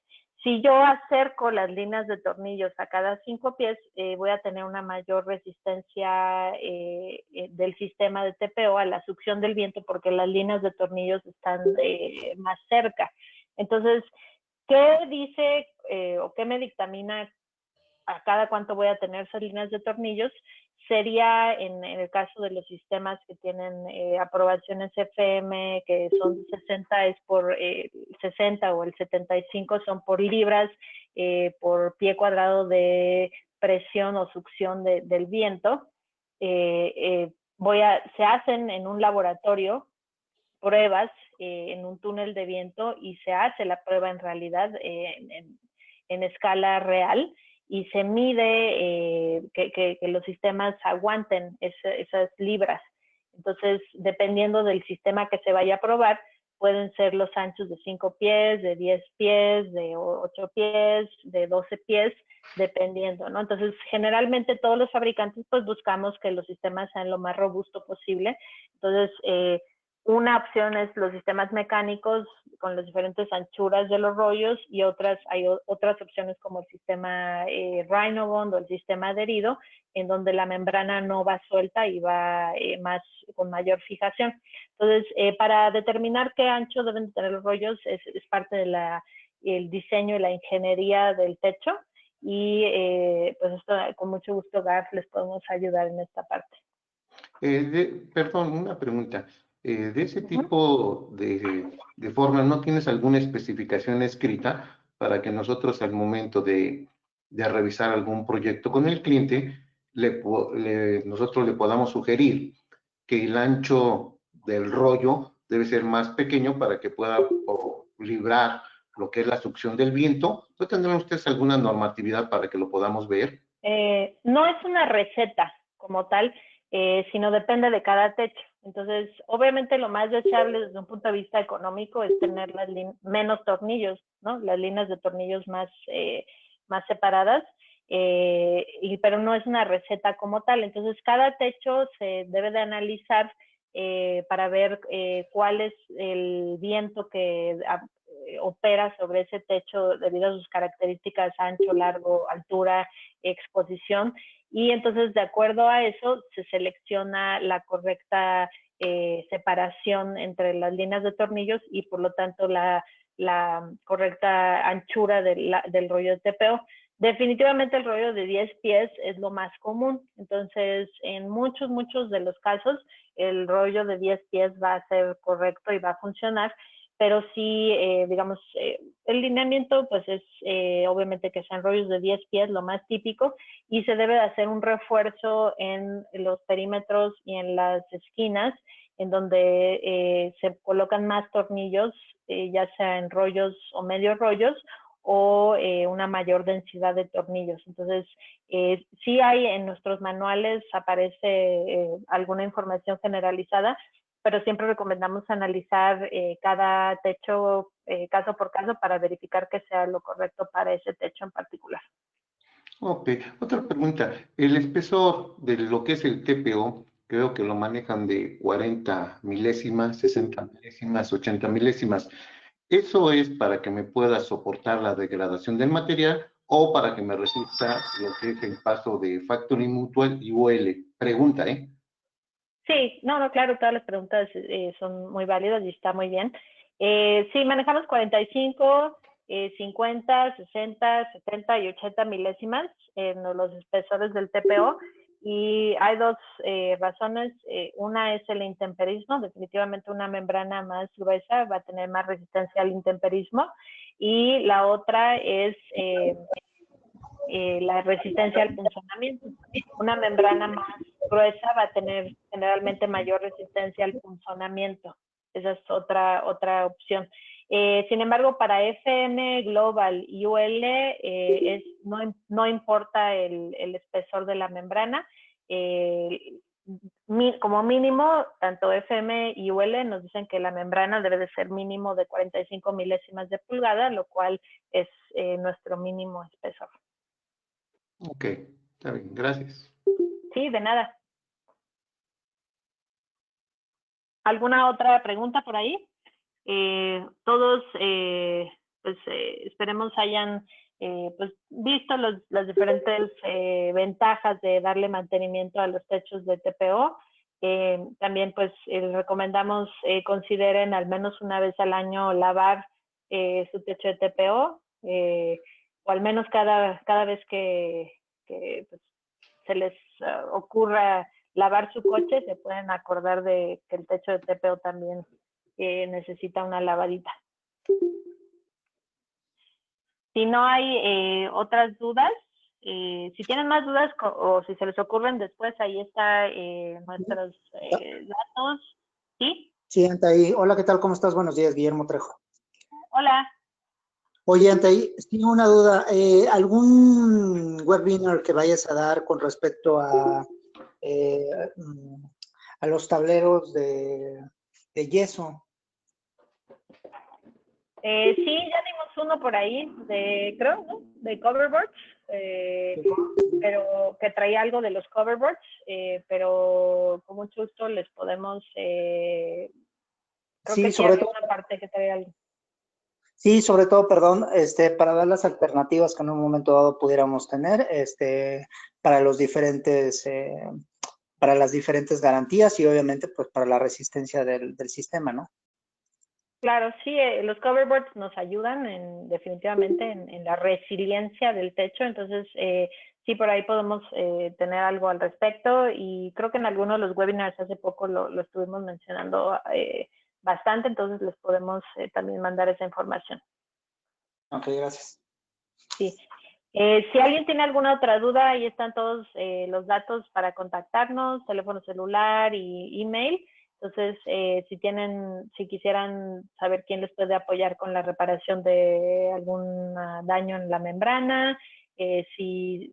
Si yo acerco las líneas de tornillos a cada 5 pies, voy a tener una mayor resistencia del sistema de TPO a la succión del viento, porque las líneas de tornillos están más cerca. Entonces, ¿qué dice o qué me dictamina a cada cuánto voy a tener esas líneas de tornillos? Sería en el caso de los sistemas que tienen aprobaciones FM, que son 60 es por 60 o el 75 son por libras por pie cuadrado de presión o succión del viento. Se hacen en un laboratorio pruebas en un túnel de viento, y se hace la prueba en realidad en escala real, y se mide que los sistemas aguanten esas libras. Entonces, dependiendo del sistema que se vaya a probar, pueden ser los anchos de 5 pies, de 10 pies, de 8 pies, de 12 pies, dependiendo, ¿no? Entonces, generalmente todos los fabricantes pues buscamos que los sistemas sean lo más robusto posible. Entonces, una opción es los sistemas mecánicos con las diferentes anchuras de los rollos, y hay otras opciones como el sistema Rhinobond o el sistema adherido, en donde la membrana no va suelta y va con mayor fijación. Entonces, para determinar qué ancho deben tener los rollos es parte del diseño y la ingeniería del techo, y pues esto con mucho gusto, Garth, les podemos ayudar en esta parte. Perdón, una pregunta. De ese tipo de formas, ¿no tienes alguna especificación escrita para que nosotros al momento de revisar algún proyecto con el cliente, nosotros le podamos sugerir que el ancho del rollo debe ser más pequeño para que pueda librar lo que es la succión del viento? ¿No tendrán ustedes alguna normatividad para que lo podamos ver? No es una receta como tal, sino depende de cada techo. Entonces, obviamente lo más deseable desde un punto de vista económico es tener menos tornillos, ¿no? Las líneas de tornillos más separadas, pero no es una receta como tal. Entonces, cada techo se debe de analizar para ver cuál es el viento que opera sobre ese techo debido a sus características ancho, largo, altura, exposición, y entonces de acuerdo a eso se selecciona la correcta separación entre las líneas de tornillos, y por lo tanto la correcta anchura del rollo de TPO. Definitivamente el rollo de 10 pies es lo más común. Entonces, en muchos de los casos, el rollo de 10 pies va a ser correcto y va a funcionar. Pero sí, digamos, el lineamiento pues es obviamente que sean rollos de 10 pies, lo más típico, y se debe de hacer un refuerzo en los perímetros y en las esquinas, en donde se colocan más tornillos, ya sea en rollos o medio rollos, o una mayor densidad de tornillos. Entonces, sí hay en nuestros manuales, aparece alguna información generalizada, pero siempre recomendamos analizar cada techo caso por caso para verificar que sea lo correcto para ese techo en particular. Ok, otra pregunta. El espesor de lo que es el TPO, creo que lo manejan de 40 milésimas, 60 milésimas, 80 milésimas. ¿Eso es para que me pueda soportar la degradación del material o para que me resista lo que es el paso de Factory Mutual y UL? Pregunta, ¿eh? Sí, no, claro, todas las preguntas son muy válidas y está muy bien. Sí, manejamos 45, 50, 60, 70 y 80 milésimas en los espesores del TPO. Y hay dos razones. Una es el intemperismo. Definitivamente una membrana más gruesa va a tener más resistencia al intemperismo. Y la otra es la resistencia al punzonamiento. Una membrana más gruesa va a tener generalmente mayor resistencia al punzonamiento. Esa es otra opción. Sin embargo, para FM, Global y UL no importa el espesor de la membrana. Como mínimo, tanto FM y UL nos dicen que la membrana debe de ser mínimo de 45 milésimas de pulgada, lo cual es nuestro mínimo espesor. Ok, está bien, gracias. Sí, de nada. ¿Alguna otra pregunta por ahí? Todos, pues esperemos hayan pues, visto las diferentes ventajas de darle mantenimiento a los techos de TPO. También pues recomendamos consideren al menos una vez al año lavar su techo de TPO, o al menos cada vez que pues, se les ocurra lavar su coche, se pueden acordar de que el techo de TPO también necesita una lavadita. Si no hay otras dudas, si tienen más dudas o si se les ocurren después, ahí está nuestros datos. ¿Sí? Sí, Antaí. Hola, ¿qué tal? ¿Cómo estás? Buenos días, Guillermo Trejo. Hola. Oye, Antaí, sí, una duda. ¿Algún webinar que vayas a dar con respecto a los tableros de yeso? Sí, ya dimos uno por ahí, creo, ¿no? De coverboards, pero que traía algo de los coverboards, pero con mucho gusto les podemos, creo sí, que sí sobre había todo, una parte que traía algo. Sí, sobre todo, perdón, para dar las alternativas que en un momento dado pudiéramos tener, para los diferentes, para las diferentes garantías y obviamente, pues, para la resistencia del sistema, ¿no? Claro, sí, los coverboards nos ayudan definitivamente en la resiliencia del techo, entonces sí, por ahí podemos tener algo al respecto y creo que en algunos de los webinars hace poco lo estuvimos mencionando bastante, entonces les podemos también mandar esa información. Ok, gracias. Sí. Si alguien tiene alguna otra duda, ahí están todos los datos para contactarnos, teléfono celular y email. Entonces, si quisieran saber quién les puede apoyar con la reparación de algún daño en la membrana, si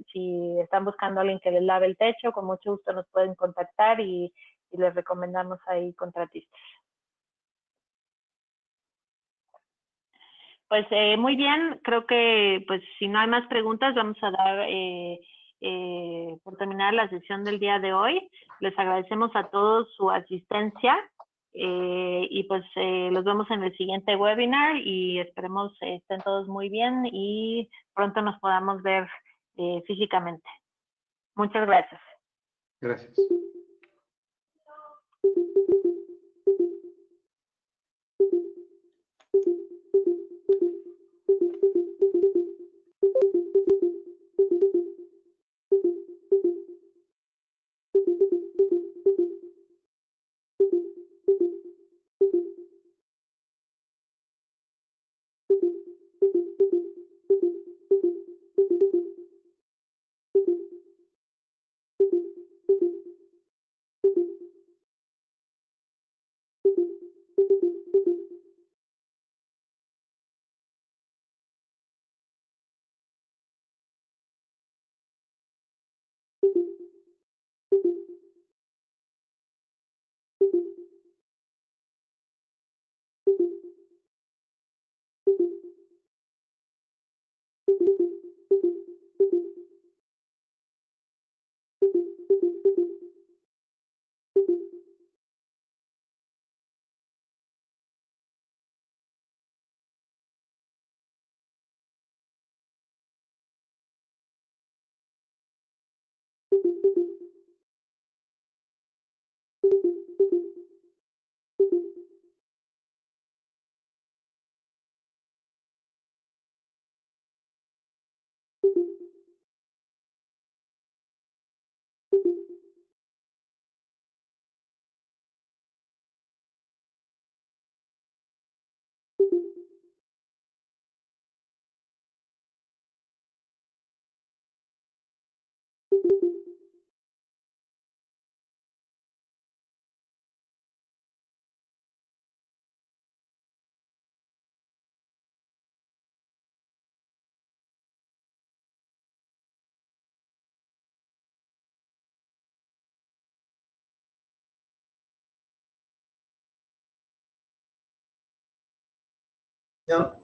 están buscando a alguien que les lave el techo, con mucho gusto nos pueden contactar y les recomendamos ahí contratistas. Pues muy bien, creo que pues si no hay más preguntas vamos a dar por terminar la sesión del día de hoy. Les agradecemos a todos su asistencia y pues los vemos en el siguiente webinar y esperemos estén todos muy bien y pronto nos podamos ver físicamente. Muchas gracias. Gracias. No.